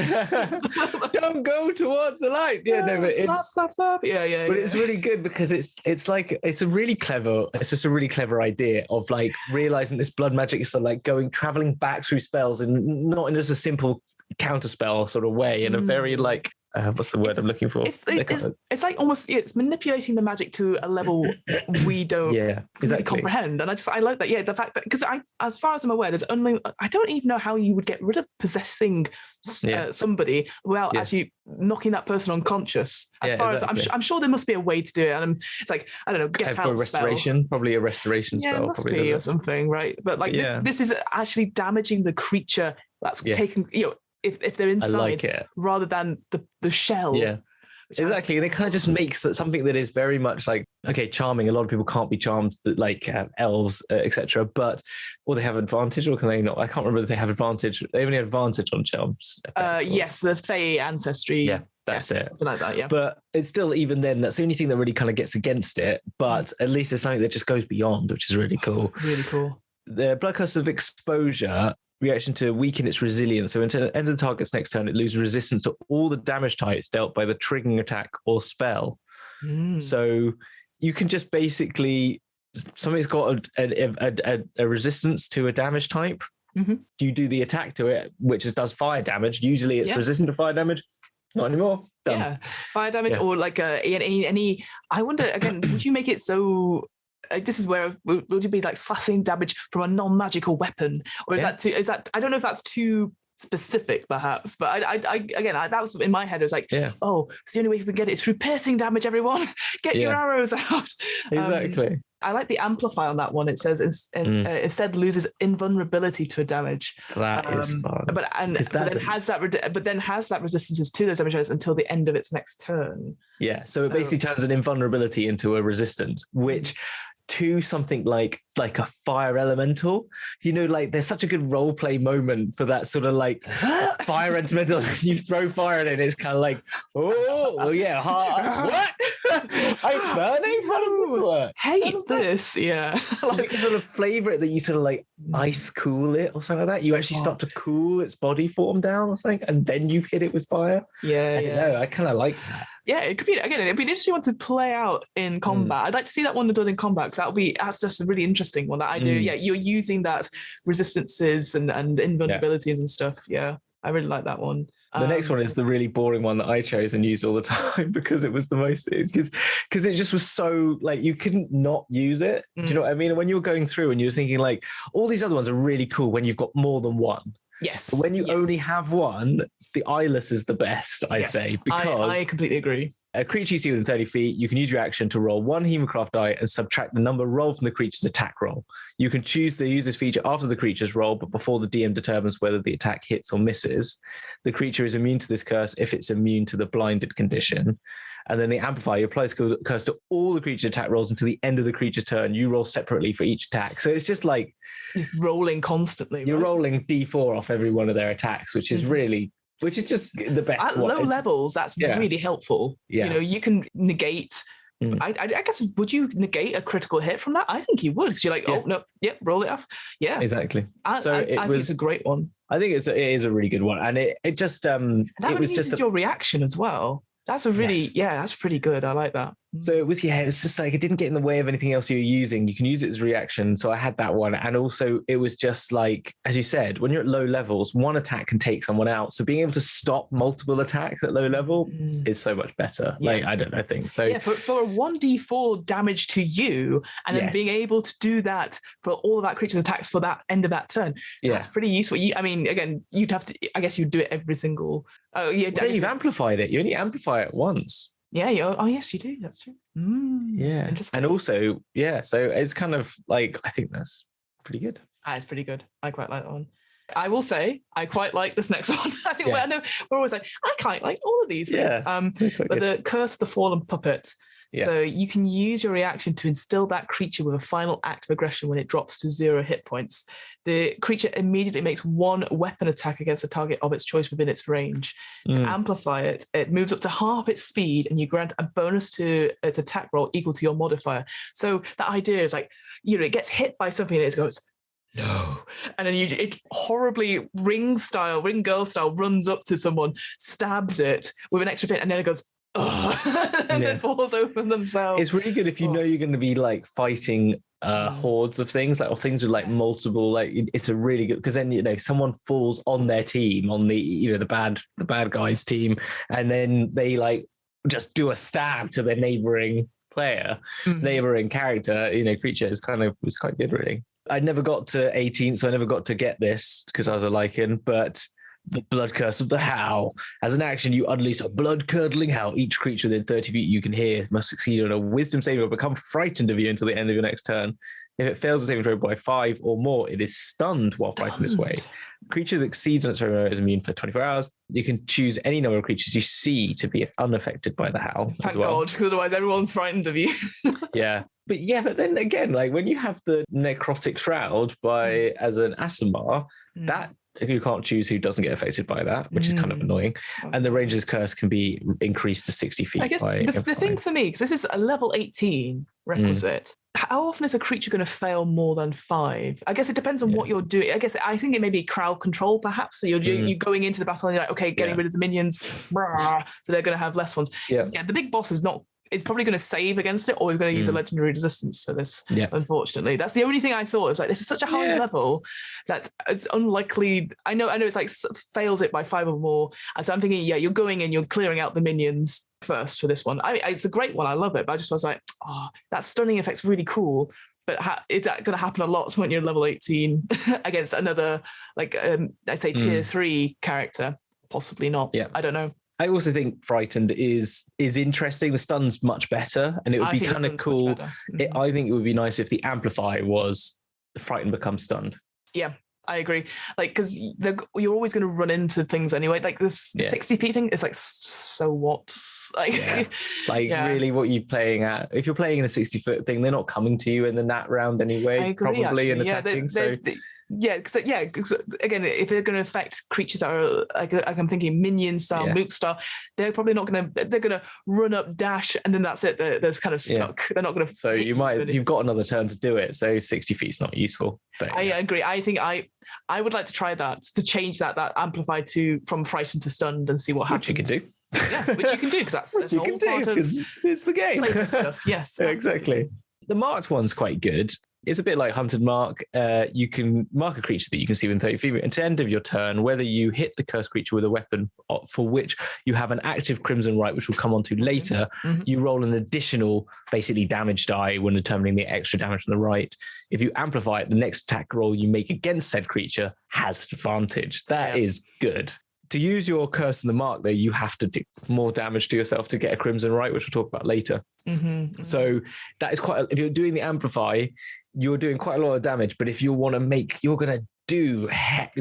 Don't go towards the light. But slap. But it's really good because it's just a really clever idea of like realising this blood magic is sort of like travelling back through spells and not in just a simple counterspell sort of way, in a very like what's the word I'm looking for? It's like almost it's manipulating the magic to a level we don't really comprehend. And I like that. The fact that, because as far as I'm aware, I don't even know how you would get rid of possessing somebody without actually knocking that person unconscious. I'm sure there must be a way to do it. And it's like, I don't know, get out restoration, probably a restoration spell, must be or something, right? But like this is actually damaging the creature that's taking, if they're inside, rather than the shell. Yeah, exactly. And it kind of just makes that something that is very much like, charming. A lot of people can't be charmed, like elves, etc. But they have advantage, or can they not? I can't remember if they have advantage. They only have advantage on charms. Yes, the Fey ancestry. Yeah, that's it. Something like that. Yeah. But it's still, even then, that's the only thing that really kind of gets against it. But at least there's something that just goes beyond, which is really cool. Really cool. The Blood Curse of Exposure. Reaction to weaken its resilience. So until the end of the target's next turn, it loses resistance to all the damage types dealt by the triggering attack or spell. So you can just basically, something's got a resistance to a damage type. You do the attack to it, which does fire damage. Usually it's resistant to fire damage. Not anymore. Done. Yeah, fire damage or like any. I wonder again, would you make it so? This is where would you be like slashing damage from a non-magical weapon, or is that too? Is that, I don't know if that's too specific, perhaps. But I that was in my head. It was like, it's the only way we can get it is through piercing damage. Everyone, get your arrows out. Exactly. I like the amplify on that one. It says instead loses invulnerability to a damage. That is fun. But then has that resistances to those damage until the end of its next turn. Yeah, so it basically turns an invulnerability into a resistance, which to something like a fire elemental, like there's such a good role play moment for that sort of like fire elemental. You throw fire at it and it's kind of like, oh well, yeah, what? I'm burning. How does this work? Hate this. Yeah, like you sort of flavor it, that you sort of like ice cool it or something like that. You actually start to cool its body form down or something, and then you hit it with fire. I don't know, I kind of like that. Yeah, it could be, again, it'd be an interesting one to play out in combat. I'd like to see that one done in combat, because that's just a really interesting one that I do. Yeah, you're using that resistances and invulnerabilities and stuff. Yeah, I really like that one. The next one is the really boring one that I chose and used all the time because it was the most, because it just was so like you couldn't not use it. Do you know what I mean? And when you were going through and you were thinking like, all these other ones are really cool when you've got more than one. Yes. But when you only have one, the eyeless is the best, I'd say, because I completely agree. A creature you see within 30 feet, you can use your action to roll one Hemocraft die and subtract the number rolled from the creature's attack roll. You can choose to use this feature after the creature's roll, but before the DM determines whether the attack hits or misses. The creature is immune to this curse if it's immune to the blinded condition. And then the amplifier applies curse to all the creature's attack rolls until the end of the creature's turn. You roll separately for each attack. So it's just like just rolling constantly. You're rolling D4 off every one of their attacks, which is just the best. At low levels, that's really helpful. Yeah. You can negate. I guess, would you negate a critical hit from that? I think you would, because you're like, oh no, roll it off. Yeah, exactly. I think it's a great one. I think it is a really good one, and it just it was just your reaction as well. That's a really, that's pretty good. I like that. So it was just like it didn't get in the way of anything else you're using. You can use it as a reaction. So I had that one. And also it was just like, as you said, when you're at low levels, one attack can take someone out. So being able to stop multiple attacks at low level is so much better. Yeah. Like, I think so. Yeah, for a 1d4 damage to you, and then being able to do that for all of that creature's attacks for that end of that turn, that's pretty useful. I mean, again, you'd have to, I guess you'd do it every single. Oh, yeah. Well, you've amplified it. You only amplify it once. Yeah. Oh, yes, you do. That's true. Yeah. Interesting. And also, so it's kind of like, I think that's pretty good. It's pretty good. I quite like that one. I will say, I quite like this next one. I think I know we're always like, I quite like all of these things. But the Curse of the Fallen Puppet. Yeah. So you can use your reaction to instill that creature with a final act of aggression when it drops to 0 hit points. The creature immediately makes one weapon attack against a target of its choice within its range. To amplify it, it moves up to half its speed, and you grant a bonus to its attack roll equal to your modifier. So that idea is like, it gets hit by something and it goes, no. And then it horribly ring girl style runs up to someone, stabs it with an extra hit, and then it goes, and then falls over themselves. It's really good if you know you're going to be like fighting hordes of things, like, or things with like multiple, like it's a really good, because then someone falls on their team, on the the bad guys team, and then they like just do a stab to their neighboring player, neighboring character, creature. Was quite good, really. I never got to 18, so I never got to get this because I was a Lycan, but the Blood Curse of the Howl. As an action, you unleash a blood-curdling howl. Each creature within 30 feet you can hear must succeed on a wisdom saving or become frightened of you until the end of your next turn. If it fails the saving throw by 5 or more, it is stunned while fighting this way. A creature that exceeds on its throw is immune for 24 hours. You can choose any number of creatures you see to be unaffected by the howl. Thank God, because otherwise everyone's frightened of you. But then again, like when you have the Necrotic Shroud as an Asimar, that you can't choose who doesn't get affected by that, which is kind of annoying. And the Ranger's Curse can be increased to 60 feet. I guess the thing for me, because this is a level 18 requisite, how often is a creature going to fail more than 5? I guess it depends on what you're doing. I think it may be crowd control, perhaps. So you're going into the battle and you're like, okay, getting rid of the minions, so they're going to have less ones. The big boss is not. It's probably going to save against it, or he's going to use a legendary resistance for this. Unfortunately, that's the only thing I thought. It's like, this is such a high level that it's unlikely. I know it's like fails it by 5 or more. And so I'm thinking, you're going in, you're clearing out the minions first for this one. I mean, it's a great one. I love it. But I just was like, that stunning effect's really cool. But is that going to happen a lot when you're level 18 against another, like, I say tier 3 character? Possibly not. I don't know. I also think frightened is interesting. The stun's much better, and it would be kind of cool. I think it would be nice if the amplify was frightened becomes stunned. Yeah, I agree. Like, because you're always going to run into things anyway. Like this 60p thing, it's like, so what? Like, really, what you playing at? If you're playing in a 60-foot thing, they're not coming to you in the nat round anyway. I agree, probably actually. and attacking. Because again, if they're going to affect creatures that are like I'm thinking minion style, moot style, they're probably not going to. They're going to run up, dash, and then that's it. They're kind of stuck. They're not going to. So you've got another turn to do it. So 60 feet's not useful. But, I agree. I think I would like to try that, to change that amplify from frightened to stunned and see what happens. Which you can do. Which you can do because that's all part of it's the game. Stuff. Yes, exactly. The marked one's quite good. It's a bit like Hunted Mark. You can mark a creature that you can see within 30 feet. At the end of your turn, whether you hit the cursed creature with a weapon for which you have an active Crimson Right, which we'll come on to later, you roll an additional, basically, damage die when determining the extra damage on the right. If you amplify it, the next attack roll you make against said creature has advantage. That is good. To use your Curse in the Mark, though, you have to do more damage to yourself to get a Crimson Right, which we'll talk about later. So that is if you're doing the Amplify, you're doing quite a lot of damage. But if you want to you're going to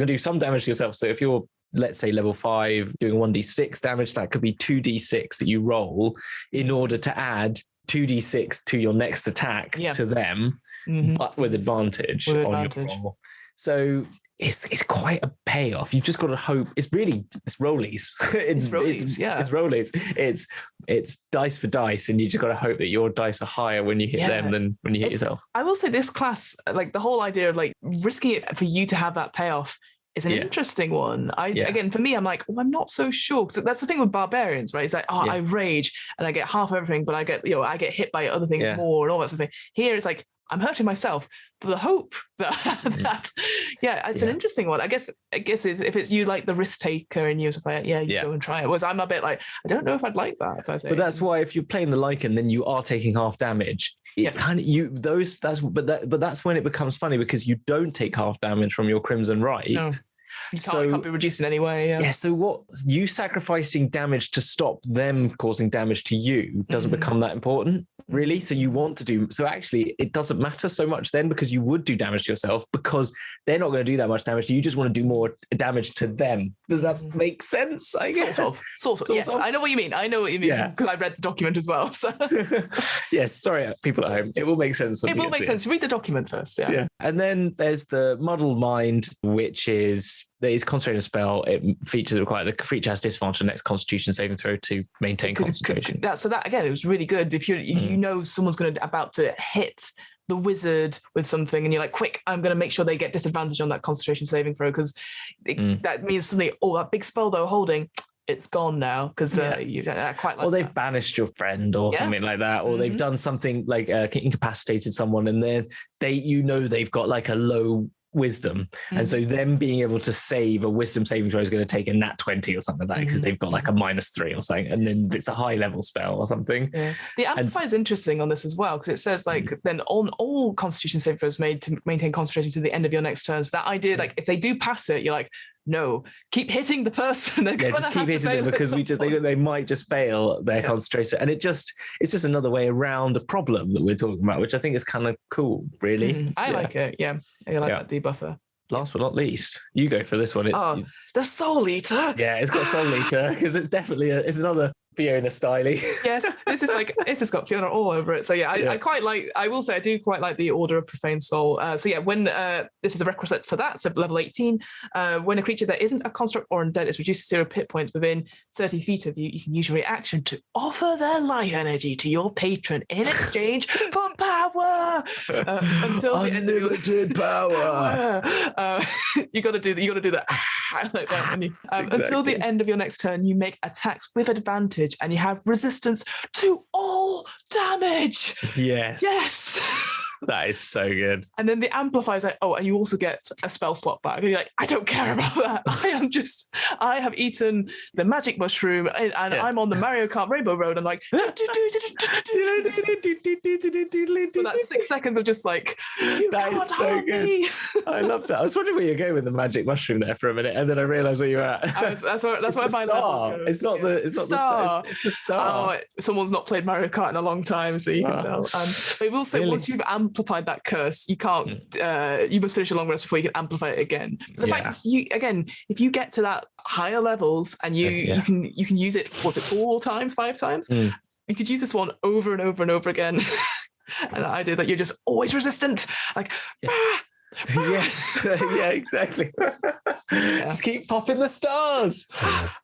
do some damage to yourself. So if you're, let's say, level 5, doing 1d6 damage, that could be 2d6 that you roll in order to add 2d6 to your next attack to them, but with advantage on your roll. So it's quite a payoff. You've just got to hope. It's rollies. It's rollies. It's dice for dice, and you just got to hope that your dice are higher when you hit them than when you hit yourself. I will say this class, like the whole idea of like risking it for you to have that payoff is an interesting one. Again, for me, I'm like, I'm not so sure, because that's the thing with barbarians, right? It's like, I rage and I get half of everything, but I get hit by other things more and all that sort of thing. Here, it's like, I'm hurting myself for the hope that it's an interesting one. I guess if it's you, like the risk taker, and you go and try it. Whereas I'm a bit like, I don't know if I'd like that. If I say, but that's why if you're playing the Lycan, then you are taking half damage. But that's when it becomes funny, because you don't take half damage from your Crimson Right. No. You can't be reduced in any way. So what you sacrificing damage to stop them causing damage to you doesn't become that important, really. So you want to do so. Actually, it doesn't matter so much then, because you would do damage to yourself, because they're not going to do that much damage to you. You just want to do more damage to them. Does that make sense? I guess. Sort of. Yes, I know what you mean. Because I read the document as well. So yes, sorry, people at home. It will make sense. It will make sense. Read the document first. Yeah. And then there's the Muddled Mind, which is concentrated spell. It features the creature has disadvantage on the next Constitution saving throw to maintain concentration. So that again, it was really good. If you know someone's about to hit the wizard with something, and you're like, quick, I'm going to make sure they get disadvantage on that concentration saving throw, because that means suddenly, that big spell they're holding, it's gone now, because you quite like. Or they've banished your friend or something like that, or they've done something like incapacitated someone, and then they've got like a low wisdom, and so them being able to save a wisdom saving throw is going to take a nat 20 or something like that, because they've got like a -3 or something, and then it's a high level spell or something. The amplify is interesting on this as well, because it says then on all constitution saving throws made to maintain concentration to the end of your next turn. So that idea, like if they do pass it, you're like, no, keep hitting the person. Just keep hitting them, because they might just fail their concentration, and it's just another way around a problem that we're talking about, which I think is kind of cool, really. I like it. I like that debuffer. Last but not least, you go for this one. It's the Soul Eater. Yeah, it's got Soul Eater, because it's definitely it's another Fiona styly. Yes, this has got Fiona all over it. So I quite like. I will say I do quite like the Order of Profane Soul. When this is a requisite for that, so level 18. When a creature that isn't a construct or undead is reduced to 0 hit points within 30 feet of you, you can use your reaction to offer their life energy to your patron in exchange for power. Until unlimited power. You got to do that. Like that. Until the end of your next turn, you make attacks with advantage, and you have resistance to all damage. Yes. That is so good. And then the amplifier is like, oh, and you also get a spell slot back. And you're like, I don't care about that. I have eaten the magic mushroom and I'm on the Mario Kart Rainbow Road. I'm like, for that 6 seconds of just like, that is so good. I love that. I was wondering where you're going with the magic mushroom there for a minute, and then I realized where you're at. That's where my level goes. It's not the star. It's the star. Oh, someone's not played Mario Kart in a long time, so you can tell. But we'll say once you've amplified that curse, you can't. You must finish a long rest before you can amplify it again. But the fact is, if you get to that higher levels and you can use it. Was it 4 times, 5 times? You could use this one over and over and over again. And the idea that you're just always resistant, like. Yes, yeah, exactly. Just keep popping the stars.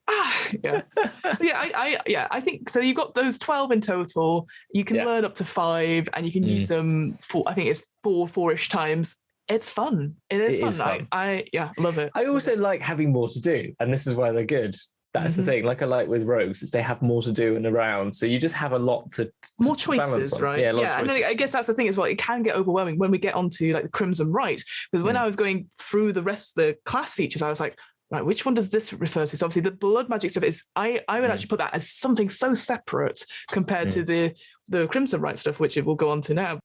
I think so. You've got those 12 in total. You can learn up to 5, and you can use them for. I think it's 4-ish times. It's fun. It is fun. I love it. I also like having more to do, and this is why they're good. That's the thing. Like I like with rogues, is they have more to do and around, so you just have a lot to more choices, right? Yeah, and then I guess that's the thing as well. It can get overwhelming when we get onto like the Crimson Rite, because when I was going through the rest of the class features, I was like, right, which one does this refer to? So obviously the blood magic stuff is I would actually put that as something so separate compared to the Crimson Rite stuff, which it will go on to now.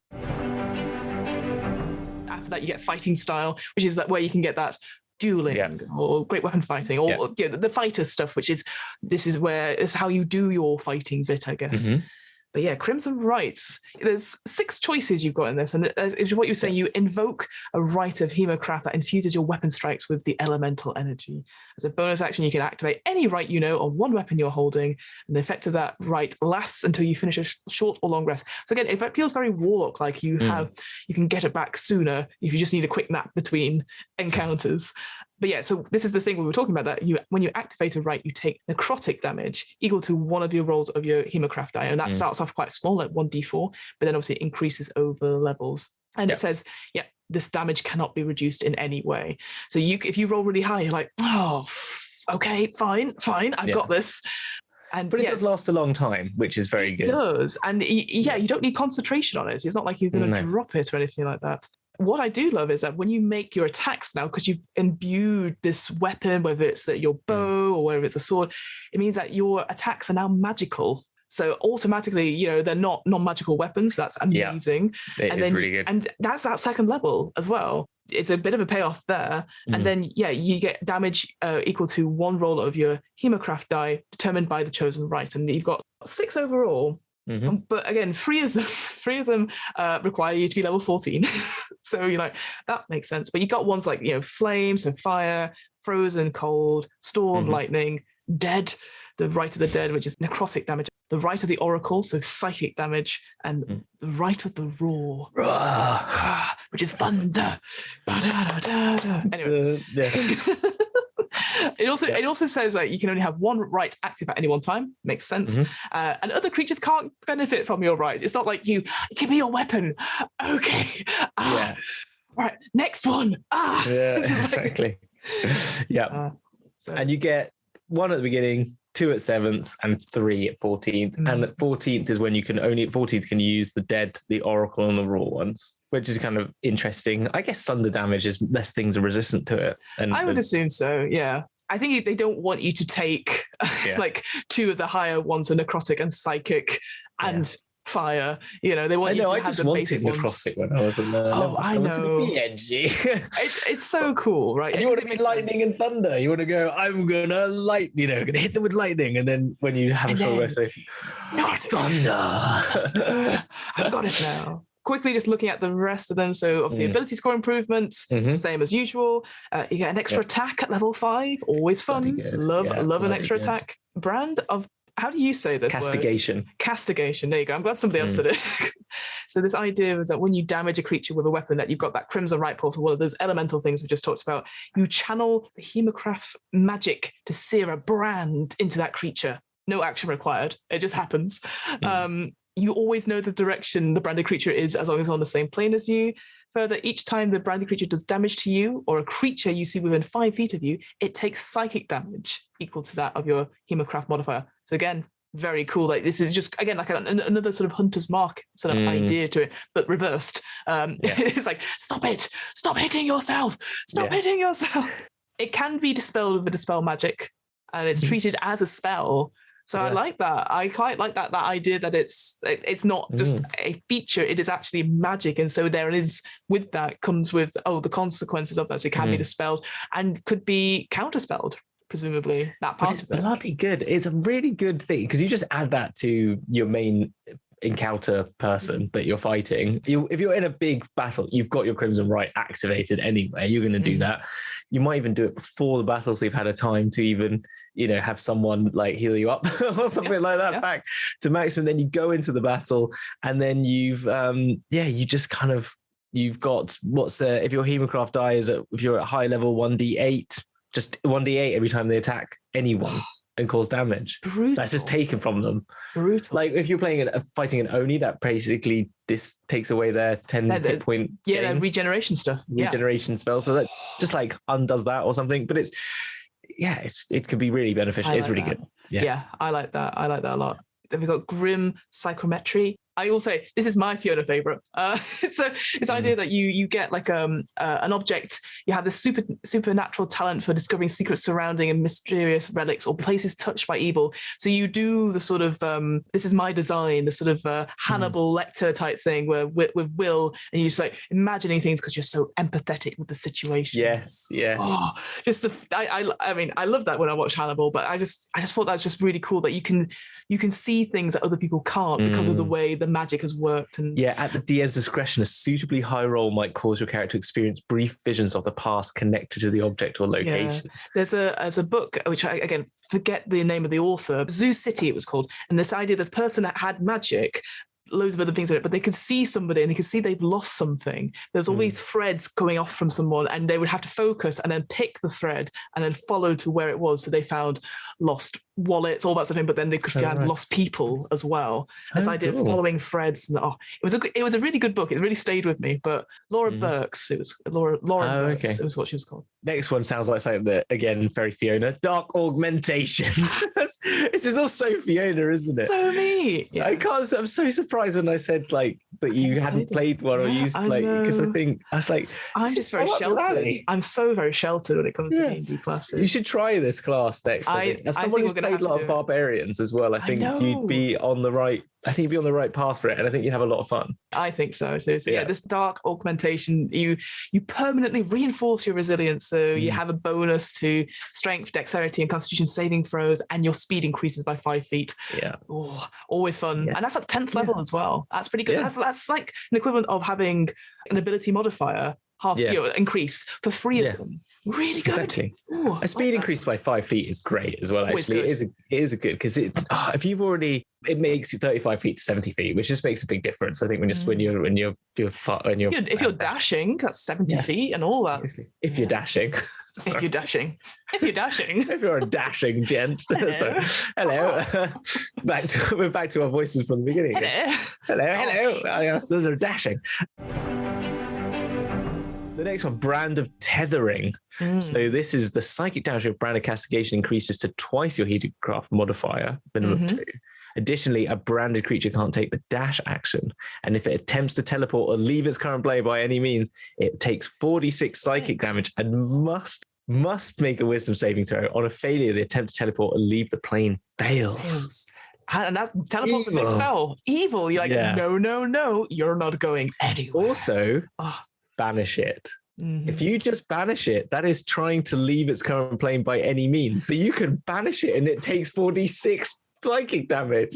After that, you get fighting style, which is where you can get that dueling or great weapon fighting or the fighter stuff, which is it's how you do your fighting bit, I guess. But yeah, Crimson Rites, there's 6 choices you've got in this, and it's what you're saying. You invoke a rite of Hemocraft that infuses your weapon strikes with the elemental energy. As a bonus action, you can activate any rite you know on one weapon you're holding, and the effect of that rite lasts until you finish a short or long rest. So again, it feels very Warlock-like. You can get it back sooner if you just need a quick nap between encounters. But yeah, so this is the thing we were talking about, that when you activate a rite, you take necrotic damage equal to one of your rolls of your Hemocraft die. And that starts off quite small, like 1d4, but then obviously it increases over levels. And it says, this damage cannot be reduced in any way. So if you roll really high, you're like, oh, okay, fine, I've got this. But it does last a long time, which is very good. It does. And you don't need concentration on it. It's not like you're going to drop it or anything like that. What I do love is that when you make your attacks now, because you've imbued this weapon, whether it's your bow or whether it's a sword, it means that your attacks are now magical. So automatically, they're not non-magical weapons. That's amazing. Yeah, it is really good. And that's that second level as well. It's a bit of a payoff there. And then, you get damage equal to one roll of your Hemocraft die determined by the chosen rite. And you've got 6 overall. But again, 3 of them require you to be level 14. So you're like, that makes sense. But you got ones like, flame, so fire, frozen, cold, storm, lightning, dead, the rite of the dead, which is necrotic damage, the rite of the oracle, so psychic damage, and the rite of the roar, which is thunder. Anyway. It also says that you can only have one rite active at any one time. Makes sense. And other creatures can't benefit from your rite. It's not like you give me your weapon. Okay. Right. Next one. Yeah. Exactly. And you get 1 at the beginning, 2 at 7th, and 3 at 14th. And at 14th is when you can only at 14th can you use the dead, the oracle, and the raw ones, which is kind of interesting. I guess thunder damage is less things are resistant to it. And I would assume so, yeah. I think they don't want you to take like 2 of the higher ones, so necrotic and psychic and fire. They want you to have the basic ones. I just wanted necrotic when I was in there. I know. To be edgy. It's so cool, right? And you want to be lightning and thunder. You want to go, I'm going to going to hit them with lightning. And then when you have a full rest, not thunder. I've got it now. Quickly just looking at the rest of them. So obviously ability score improvements, same as usual. You get an extra attack at level 5, always fun. Love an extra attack. Brand of, how do you say this Castigation. word? Castigation. There you go. I'm glad somebody else said it. So this idea is that when you damage a creature with a weapon, that you've got that Crimson Rite portal, one of those elemental things we just talked about, you channel the Hemocraft magic to sear a brand into that creature. No action required. It just happens. You always know the direction the branded creature is as long as it's on the same plane as you. Further, each time the branded creature does damage to you or a creature you see within 5 feet of you, it takes psychic damage equal to that of your Hemocraft modifier. So again, very cool. Like this is just again like another sort of hunter's mark sort of idea to it, but reversed. It's like stop hitting yourself, hitting yourself. It can be dispelled with a dispel magic, and it's treated as a spell. So I like that. I quite like that idea that it's not just a feature, it is actually magic. And so there is, with that comes with the consequences of that. So it can be dispelled and could be counterspelled, presumably, that part of it. Bloody good. It's a really good thing because you just add that to your main encounter person that you're fighting. If you're in a big battle, you've got your Crimson Rite activated anyway. You're going to do that. You might even do it before the battle, so you've had a time to even, have someone like heal you up or something like that back to maximum. Then you go into the battle, and then you've you just kind of, you've got if your Hemocraft die if you're at high level 1d8, just 1d8 every time they attack anyone and cause damage. Brutal. That's just taken from them. Brutal. Like if you're fighting an Oni, that basically takes away their 10 hit point. Yeah, regeneration stuff. Regeneration spell. So that just like undoes that or something. But it could be really beneficial. It's really good. Yeah, I like that. I like that a lot. Then we've got Grim Psychrometry. I will say this is my Fiona favorite. So this idea that you get like an object, you have this supernatural talent for discovering secrets surrounding and mysterious relics or places touched by evil. So you do the sort of this is my design, the sort of Hannibal Lecter type thing where with Will, and you just like imagining things because you're so empathetic with the situation. Yes, yeah. Oh, I mean I love that when I watch Hannibal, but I just thought that's just really cool that you can see things that other people can't because of the way the magic has worked. And at the DM's discretion, a suitably high roll might cause your character to experience brief visions of the past connected to the object or location. There's a book which I again forget the name of the author, Zoo City it was called, and this idea this person that had magic, loads of other things in it, but they could see somebody and they could see they've lost something. There's all these threads going off from someone, and they would have to focus and then pick the thread and then follow to where it was. So they found lost wallets, all that sort of thing, but then they could find lost people as well. This idea of following threads, and it was a really good book. It really stayed with me. But Laura Burks, it was Laura Burks. It was what she was called. Next one sounds like something that, again, very Fiona. Dark Augmentation. This is also Fiona, isn't it? So me. Yeah. I'm so surprised when I said like that you hadn't played one or used because I think I was like, I'm just very sheltered. I'm so very sheltered when it comes to D&D classes. You should try this class next. As someone who's played a lot of barbarians as well, I think you'd be on the right. I think you'd be on the right path for it, and I think you'd have a lot of fun. I think so. So this dark augmentation, you permanently reinforce your resilience. So you have a bonus to strength, dexterity, and constitution saving throws, and your speed increases by 5 feet. Yeah. Oh, always fun. Yeah. And that's at 10th level as well. That's pretty good. Yeah. That's like an equivalent of having an ability modifier increase for 3 of them. Really good. Exactly. Ooh, a speed increase by 5 feet is great as well. Actually, it is a good because if you've already, it makes you 35 feet to 70 feet, which just makes a big difference. I think when you're if you're dashing, that's 70 feet and all that. If you're dashing. If you're dashing. If you're a dashing gent. Hello. We're back to our voices from the beginning. Hello. Yes, those are dashing. The next one, Brand of Tethering. So this is the psychic damage of Brand of Castigation increases to twice your Hemocraft modifier, minimum 2. Additionally, a branded creature can't take the dash action, and if it attempts to teleport or leave its current play by any means, it takes 46 psychic damage and must make a Wisdom saving throw. On a failure, the attempt to teleport or leave the plane fails. And that teleport's a big spell. Evil. You're like, no, you're not going anywhere. Also, banish it. If you just banish it, that is trying to leave its current plane by any means. So you can banish it and it takes 46 psychic damage.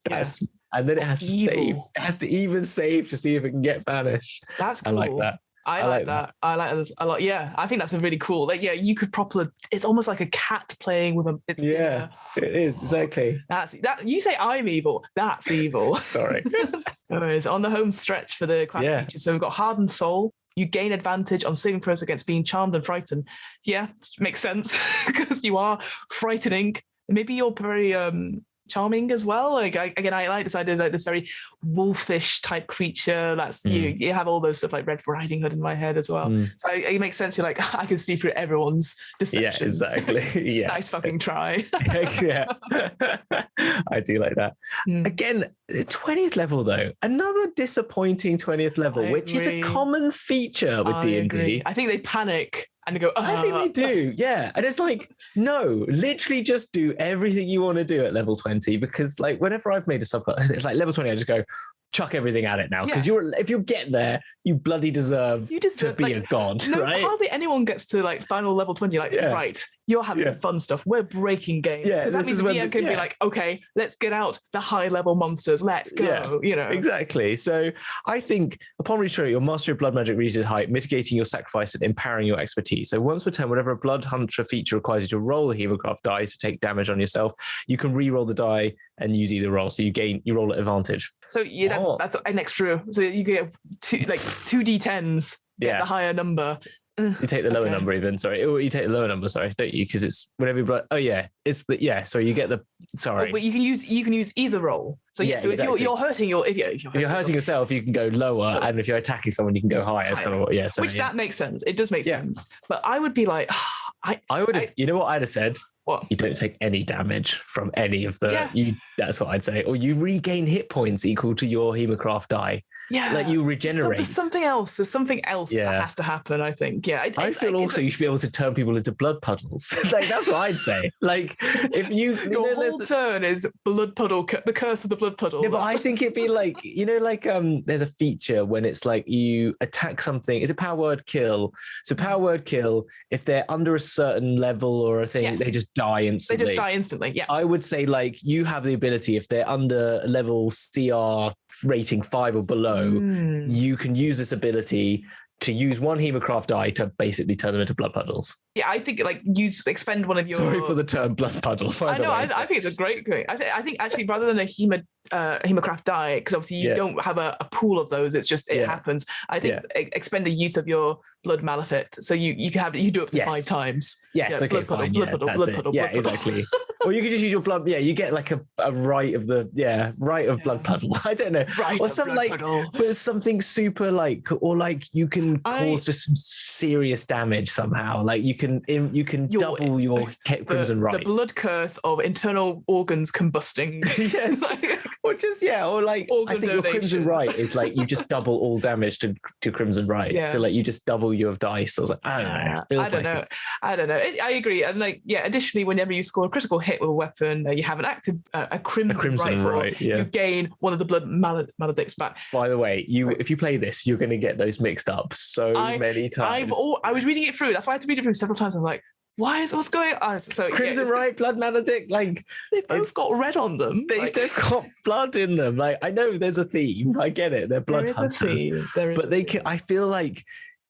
And then it has to save. It has to even save to see if it can get banished. That's cool. I like that. I like that. I like that a lot. Yeah, I think that's a really cool. Like, you could properly. It's almost like a cat playing with a. It is exactly. That's that. You say I'm evil. That's evil. Sorry. Anyways, on the home stretch for the class features, so we've got Hardened Soul. You gain advantage on saving throws against being charmed and frightened. Yeah, makes sense because you are frightening. Maybe you're very charming as well. Like I like this idea, like this very wolfish type creature. That's you have all those stuff like Red Riding Hood in my head as well. So it makes sense. You're like, I can see through everyone's deceptions. Yeah, exactly. Yeah. Nice fucking try. Yeah. I do like that. Again, 20th level though, another disappointing 20th level, which is a common feature with D&D. I think they panic and they go, I think they do, yeah. And it's like, no, literally just do everything you want to do at level 20, because like whenever I've made a subclass, it's like level 20, I just go, chuck everything at it now, because if you get there, you bloody deserve to be a god, right? Hardly anyone gets to like final level 20, like, right, you're having the fun stuff, we're breaking games. Because that means the DM can be like, okay, let's get out the high level monsters, let's go, you know. Exactly. So I think upon reaching your mastery of blood magic reaches height, mitigating your sacrifice and empowering your expertise. So once per turn, whenever a blood hunter feature requires you to roll a hemocraft die to take damage on yourself, you can re-roll the die and use either roll. So you roll at advantage. So that's an extra. So you get two D10s, get the higher number. You take the lower number even, sorry. Or you take the lower number, sorry, don't you? Because it's whenever so you get the but you can use either roll. So so exactly. If you're hurting if you're hurting yourself, you can go lower, and if you're attacking someone, you can go higher. It's kind of that makes sense. It does make sense. But I would be like, I would have, you know what I'd have said? What? You don't take any damage from any of the that's what I'd say. Or you regain hit points equal to your hemocraft die. Yeah. Like you regenerate. There's something else that has to happen, I think. Yeah. I feel also you should be able to turn people into blood puddles. Like that's what I'd say. Like if your whole turn is blood puddle, the curse of the blood puddle. Yeah, but I think it'd be like, there's a feature when it's like you attack something. Is it power word kill? So power word kill, if they're under a certain level or a thing, they just die instantly. Yeah. I would say like you have the ability, if they're under level CR rating 5 or below, you can use this ability to use one hemocraft die to basically turn them into blood puddles. Yeah, I think like expend one of your. Sorry for the term blood puddle. I know. I think it's a great. I think actually rather than a hemocraft die, because obviously you don't have a pool of those. It's just it happens. I think expend the use of your blood malefit, so you do up to 5 times. Yes. Okay. Blood puddle. Yeah, exactly. Or you could just use your blood. Yeah, you get like a rite of the blood puddle. I don't know. Right. Or something like, but it's something super like, or like you can cause just some serious damage somehow. Like you can double your crimson rite. The blood curse of internal organs combusting. Yes. Or like organ I think your crimson rite is like you just double all damage to crimson rite. Yeah. So like you just double your dice. I was like, I don't know. I don't know. I agree. And like, additionally, whenever you score a critical hit with a weapon, you have an active a crimson rite. You gain one of the blood maledicts back. By the way, if you play this, you're going to get those mixed up many times. I was reading it through. That's why I had to read it through several times. I'm like, what's going on? So crimson rite, blood maledict, like they've both got red on them. They've got blood in them. Like I know there's a theme. I get it. They're blood hunters. But they can. I feel like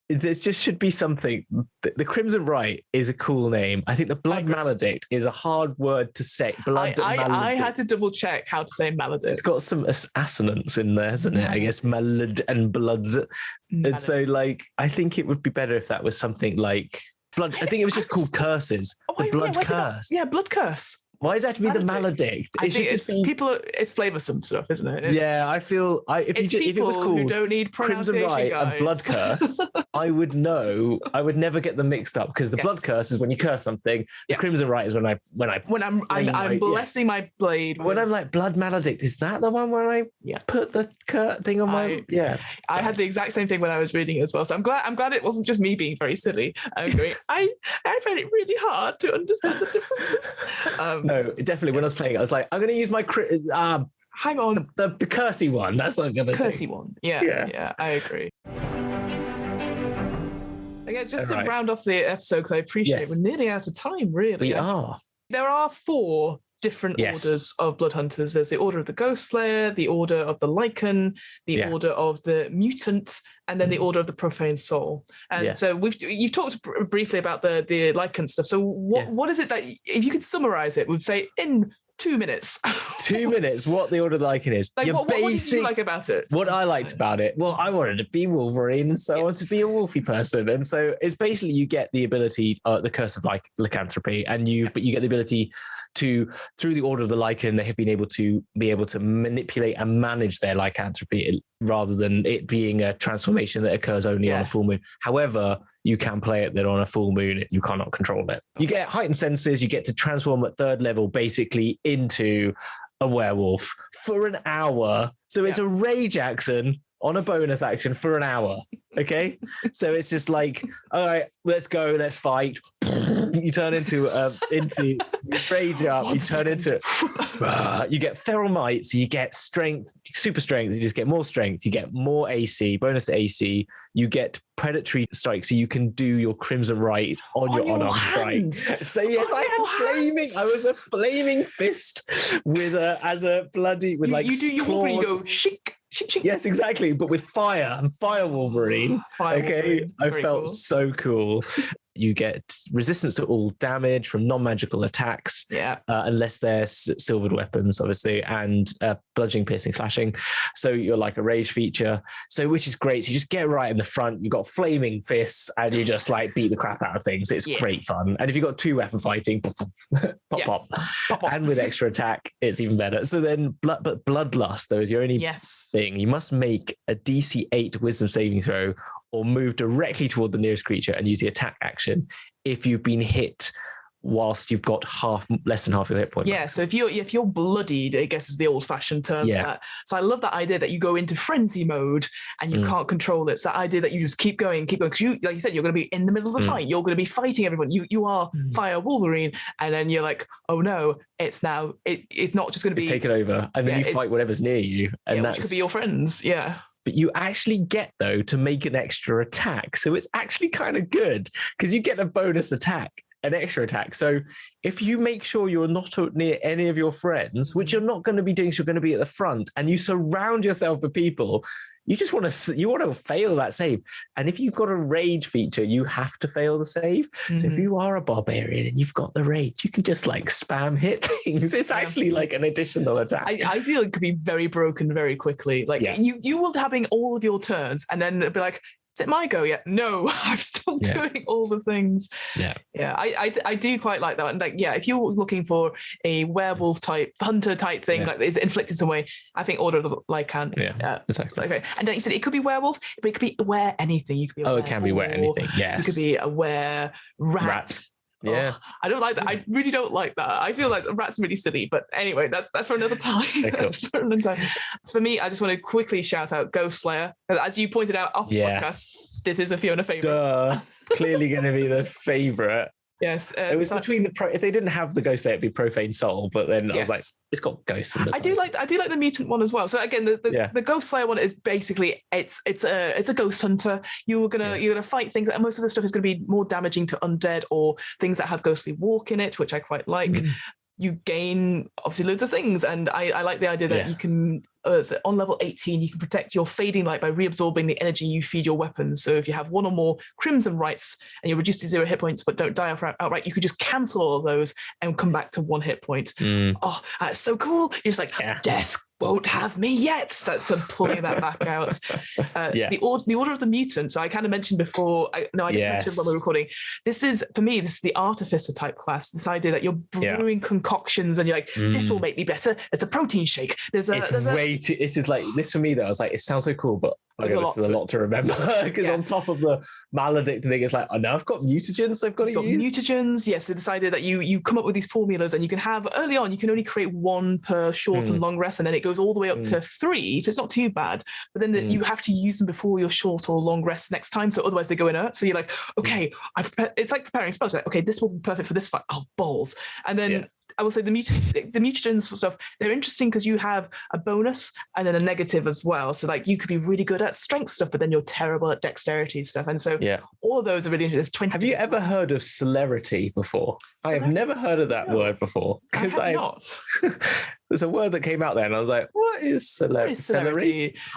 there just should be something. The crimson rite is a cool name. I think the blood maledict is a hard word to say. I had to double check how to say maledict. It's got some assonance in there, hasn't it? I guess maled and blood. And so like I think it would be better if that was something like blood. I think it was just called curses. The blood curse. Blood curse. Why does that have to be the maledict? I think it's flavoursome stuff, isn't it? I feel if it was called who don't need Crimson Rite and Blood Curse, I would know. I would never get them mixed up because the Blood Curse is when you curse something. The Crimson Rite is when I'm blessing my blade. When I'm like Blood Maledict, is that the one where I put the thing on my I had the exact same thing when I was reading it as well. So I'm glad it wasn't just me being very silly. I found it really hard to understand the differences. No, definitely. When I was playing it, I was like, I'm going to use my hang on, the cursey one. That's what I'm going to cursey one. Yeah, I agree. I guess just to round off the episode, because I appreciate we're nearly out of time. Really, we are. There are 4 different orders of blood hunters. There's the order of the Ghostslayer, the order of the Lycan, the order of the Mutant, and then the order of the Profane Soul. And so you've talked briefly about the Lycan stuff. So what is it that, if you could summarize it, we'd say in 2 minutes. 2 minutes. What the Order of the Lycan is? Like, what did you like about it? What I liked about it, well, I wanted to be Wolverine, and so I wanted to be a wolfy person, and so it's basically you get the ability, the curse of lycanthropy, but you get the ability to, through the Order of the Lycan, they have been able to manipulate and manage their lycanthropy rather than it being a transformation that occurs only on a full moon. However, you can play it that on a full moon, you cannot control it. You get heightened senses, you get to transform at 3rd level basically into a werewolf for an hour. So it's a rage action on a bonus action for an hour. Okay. So it's just like, all right, let's go, let's fight. You turn into rage up, you turn into you get feral might, so you get strength, super strength, you just get more strength, you get more AC, bonus to AC, you get predatory strike, so you can do your crimson right on your unarmed strike. So yes, I was a flaming fist with you do your Wolverine, you go shink. Yes, exactly, but with fire. I'm Fire Wolverine. Wolverine. I felt so cool. You get resistance to all damage from non-magical attacks, unless they're silvered weapons, obviously, and bludgeoning, piercing, slashing. So you're like a rage feature, which is great. So you just get right in the front. You've got flaming fists, and you just like beat the crap out of things. It's great fun. And if you've got 2 weapon fighting, pop. And with extra attack, it's even better. So then, but Bloodlust, though, is your only thing. You must make a DC 8 Wisdom saving throw, or move directly toward the nearest creature and use the attack action if you've been hit whilst you've got less than half your hit point. Yeah, so if you're bloodied, I guess is the old-fashioned term. Yeah. So I love that idea that you go into frenzy mode and you can't control it. It's that idea that you just keep going, because you, like you said, you're going to be in the middle of the fight. You're going to be fighting everyone. You are Fire Wolverine, and then you're like, oh no, it's not just going to be taken over, and then you fight whatever's near you, and which could be your friends. Yeah. But you actually get, though, to make an extra attack. So it's actually kind of good because you get a bonus attack, an extra attack. So if you make sure you're not near any of your friends, which you're not going to be doing, so you're going to be at the front, and you surround yourself with people, you just want to fail that save. And if you've got a rage feature, you have to fail the save. So if you are a barbarian and you've got the rage, you can just like spam hit things. It's actually like an additional attack. I feel it could be very broken very quickly. Like you will having all of your turns, and then it'll be like, is it my go yet? No, I'm still doing all the things. Yeah. I do quite like that. And like, if you're looking for a werewolf type, hunter type thing, like it's inflicted some way, I think Order of the Lycan. Exactly. Okay. And then you said it could be werewolf, but it could be were anything. You could be a it can be were anything. Yes. You could be a were rat. Yeah, I don't like that. I really don't like that. I feel like the rat's really silly. But anyway, that's for another time. That's for another time. For me, I just want to quickly shout out Ghostslayer. As you pointed out off the podcast, this is a Fiona favorite. Clearly going to be the favorite. Yes, it was between if they didn't have the Ghostslayer, it'd be Profane Soul. But then I was like, it's got ghosts in it. I do like the Mutant one as well. So again, the Ghostslayer one is basically it's a ghost hunter. You're gonna fight things, and most of the stuff is going to be more damaging to undead or things that have ghostly walk in it, which I quite like. You gain obviously loads of things, and I like the idea that you can. So on level 18, you can protect your fading light by reabsorbing the energy you feed your weapons. So if you have one or more crimson rights and you're reduced to 0 hit points but don't die outright, you could just cancel all of those and come back to 1 hit point. Oh, that's so cool. You're just like, death won't have me yet. That's pulling that back out. The Order of the Mutant. So I kind of mentioned before, I didn't mention when we were recording. This is the Artificer type class. This idea that you're brewing concoctions and you're like, this will make me better. It's a protein shake. This for me though, I was like, it sounds so cool, but this is a lot to remember because on top of the maledict thing, it's like, now I've got mutagens I've got to use. Mutagens, so this idea that you come up with these formulas and you can have early on, you can only create 1 per short and long rest, and then it goes all the way up to 3, so it's not too bad. But then you have to use them before your short or long rest next time, so otherwise they go inert. So you're like, okay, it's like preparing spells. Like, okay, this will be perfect for this fight. Oh, balls. And then I will say the mutagens stuff, they're interesting because you have a bonus and then a negative as well. So like you could be really good at strength stuff, but then you're terrible at dexterity stuff. And so all of those are really interesting. Have you ever heard of celerity before? I have never heard of that word before. I have not. there's a word that came out there, and I was like, what is celerity?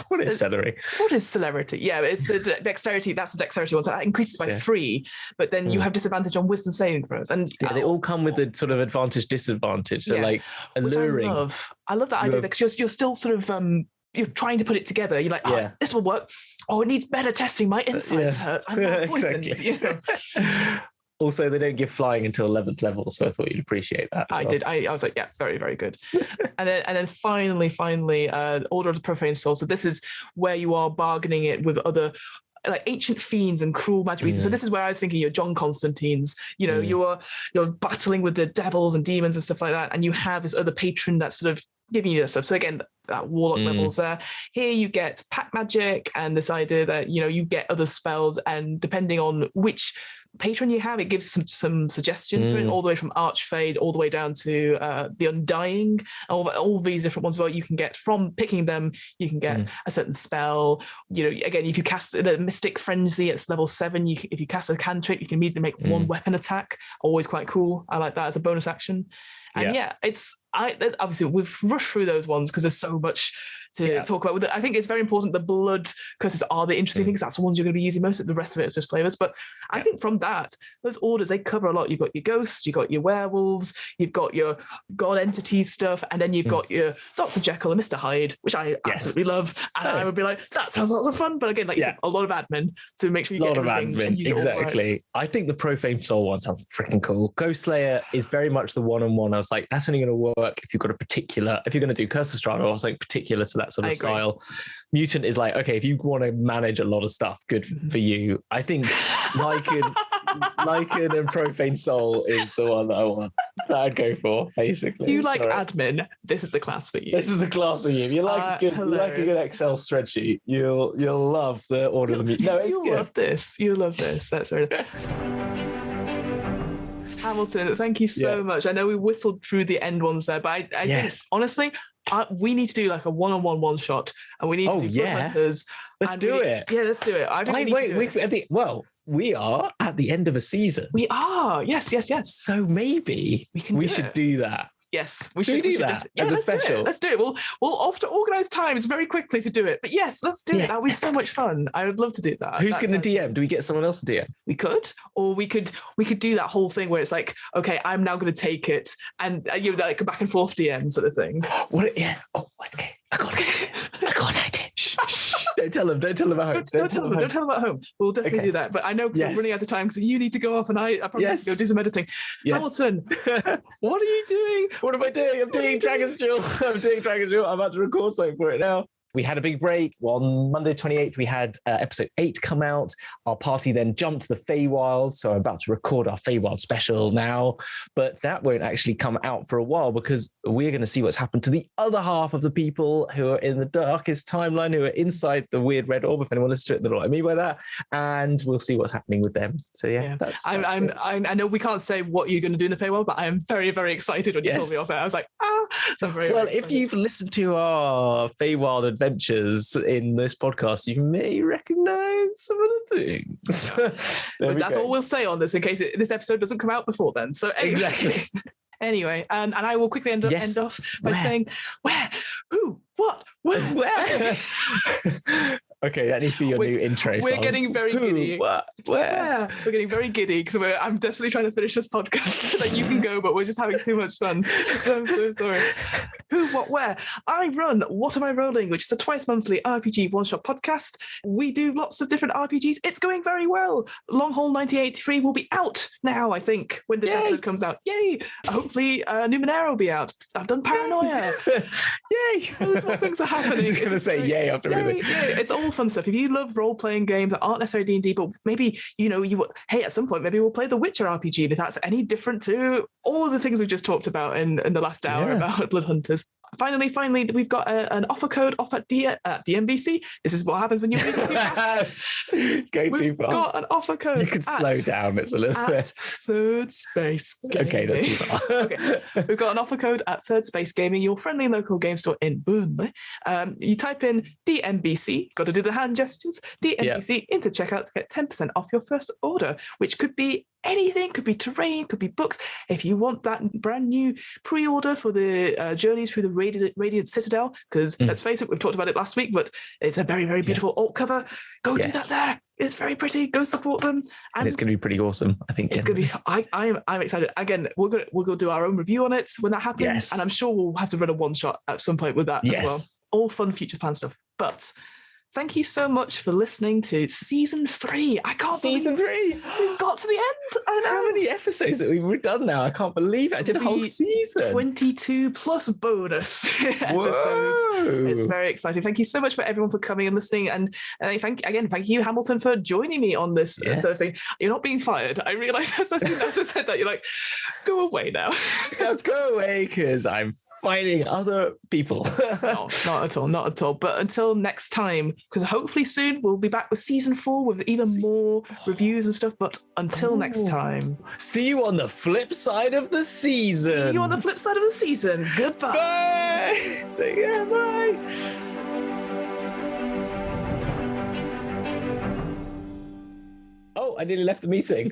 What is celery? What is celerity? Yeah, it's the dexterity. That's the dexterity one. So that increases by 3, but then you have disadvantage on wisdom saving throws. And they all come with the sort of advantage, disadvantage. So like alluring. I love that idea because you're still sort of you're trying to put it together. You're like, this will work. Oh, it needs better testing. My insides hurt. I'm not poisoned. Exactly. Also, they don't give flying until 11th level, so I thought you'd appreciate that. I did. I was like, yeah, very, very good. and then finally, Order of the Profane Soul. So this is where you are bargaining it with other like ancient fiends and cruel magic reasons. So this is where I was thinking you're John Constantine's. You know, you're battling with the devils and demons and stuff like that, and you have this other patron that's sort of giving you this stuff. So again, that warlock levels there. Here you get pack magic and this idea that you get other spells, and depending on which patron you have, it gives some suggestions for it, all the way from Archfade all the way down to the Undying, all these different ones. Well, you can get from picking them, you can get a certain spell. Again, if you cast the Mystic Frenzy, it's level 7. If you cast a cantrip, you can immediately make one weapon attack. Always quite cool. I like that as a bonus action. And obviously we've rushed through those ones because there's so much to talk about with it. I think it's very important. The blood curses are the interesting things. That's the ones you're going to be using most of. The rest of it is just flavors. But I think from that, those orders, they cover a lot. You've got your ghosts, you've got your werewolves, you've got your god entity stuff, and then you've got your Dr. Jekyll and Mr. Hyde, which I absolutely love. And I would be like, that sounds lots of fun. But again, like you said, a lot of admin to make sure you get everything. And you exactly. Right. I think the Profane Soul ones are freaking cool. Ghostslayer is very much the one-on-one. I was like, that's only going to work if you've got if you're going to do Curse of Strahd, I was like particular to that sort of style. Mutant is like, okay, if you want to manage a lot of stuff, good for you. I think Lycan and Profane Soul is the one that I'd go for, basically. You like admin, this is the class for you. This is the class for you. If you like a good Excel spreadsheet, you'll love the Order of the Mutant. No, it's good. You'll love this. That's right. Hamilton, thank you so much. I know we whistled through the end ones there, but I think, honestly, we need to do like a one-on-one one-shot, and we need to do Bloodhunters. Let's do it. Yeah, let's do it. We are at the end of a season. We are. Yes. So maybe we should do that. Yes, we should do that as a special. Let's do it. We'll have to organise times very quickly to do it. But yes, let's do it. That would be so much fun. I would love to do that. Who's going to DM? Do we get someone else to DM? We could, or we could do that whole thing where it's like, okay, I'm now going to take it, and like a back and forth DM sort of thing. What? Yeah. Oh, okay. I got an idea. Shh. Don't tell them at home. Don't tell them at home. We'll definitely do that. But I know because we're running out of time because you need to go off, and I probably have to go do some editing. Hamilton, what are you doing? What am I doing? I'm doing Dragon's Duel. I'm about to record something for it now. We had a big break. On Monday 28th, we had episode 8 come out. Our party then jumped to the Feywild, so I'm about to record our Feywild special now. But that won't actually come out for a while because we're going to see what's happened to the other half of the people who are in the darkest timeline, who are inside the weird red orb, if anyone listens to it, they know what I mean by that. And we'll see what's happening with them. So that's I know we can't say what you're going to do in the Feywild, but I am very, very excited when you told me off there. I was like, so I'm very excited. If you've listened to our Feywild adventures in this podcast, you may recognize some of the things. But that's all we'll say on this in case this episode doesn't come out before then. So exactly. Anyway, and I will quickly end off by saying, where, who, what, where? Okay, that needs to be your new intro song. We're getting very giddy. What? Where? We're getting very giddy because I'm desperately trying to finish this podcast so that you can go, but we're just having too much fun. I'm so sorry. Who, what, where? I run What Am I Rolling, which is a twice monthly RPG one-shot podcast. We do lots of different RPGs. It's going very well. Long Haul 1983 will be out now, I think, when this episode comes out. Yay! Hopefully, Numenera will be out. I've done Paranoia. Yay! Loads more things are happening. I'm just going to say yay after everything. Yay. It's all fun stuff. If you love role-playing games that aren't necessarily D&D, but maybe, at some point, maybe we'll play the Witcher RPG, and if that's any different to all of the things we've just talked about in the last hour about Bloodhunters. Finally, we've got an offer code off at DMBC. This is what happens when you're moving too fast. Going too fast. We've got an offer code. You can slow down. It's a little bit. Third Space Gaming. Okay, that's too far. Okay, we've got an offer code at Third Space Gaming, your friendly local game store in Burnley. You type in DMBC, got to do the hand gestures, DMBC into checkout to get 10% off your first order, which could be anything. Could be terrain, could be books. If you want that brand new pre-order for the Journeys Through the Radiant Citadel, because let's face it, we've talked about it last week, but it's a very, very beautiful alt cover. Go do that there. It's very pretty. Go support them. And it's going to be pretty awesome, I think. It's going to be. I'm excited. Again, we'll go do our own review on it when that happens, and I'm sure we'll have to run a one shot at some point with that as well. All fun future plan stuff. But thank you so much for listening to season 3. I can't season 3. We got to the end. I know. How many episodes that we've done now? I can't believe it. I did a whole season. 22 plus bonus episodes. It's very exciting. Thank you so much for everyone for coming and listening. And thank you, Hamilton, for joining me on this third thing. You're not being fired. I realized as I said that, you're like, go away now. Go away, because I'm fighting other people. No, not at all. But until next time, because hopefully soon we'll be back with season 4 with even more reviews and stuff. But until next time, see you on the flip side of the season. See you on the flip side of the season. Goodbye. Bye. Take care. Bye. Oh, I nearly left the meeting.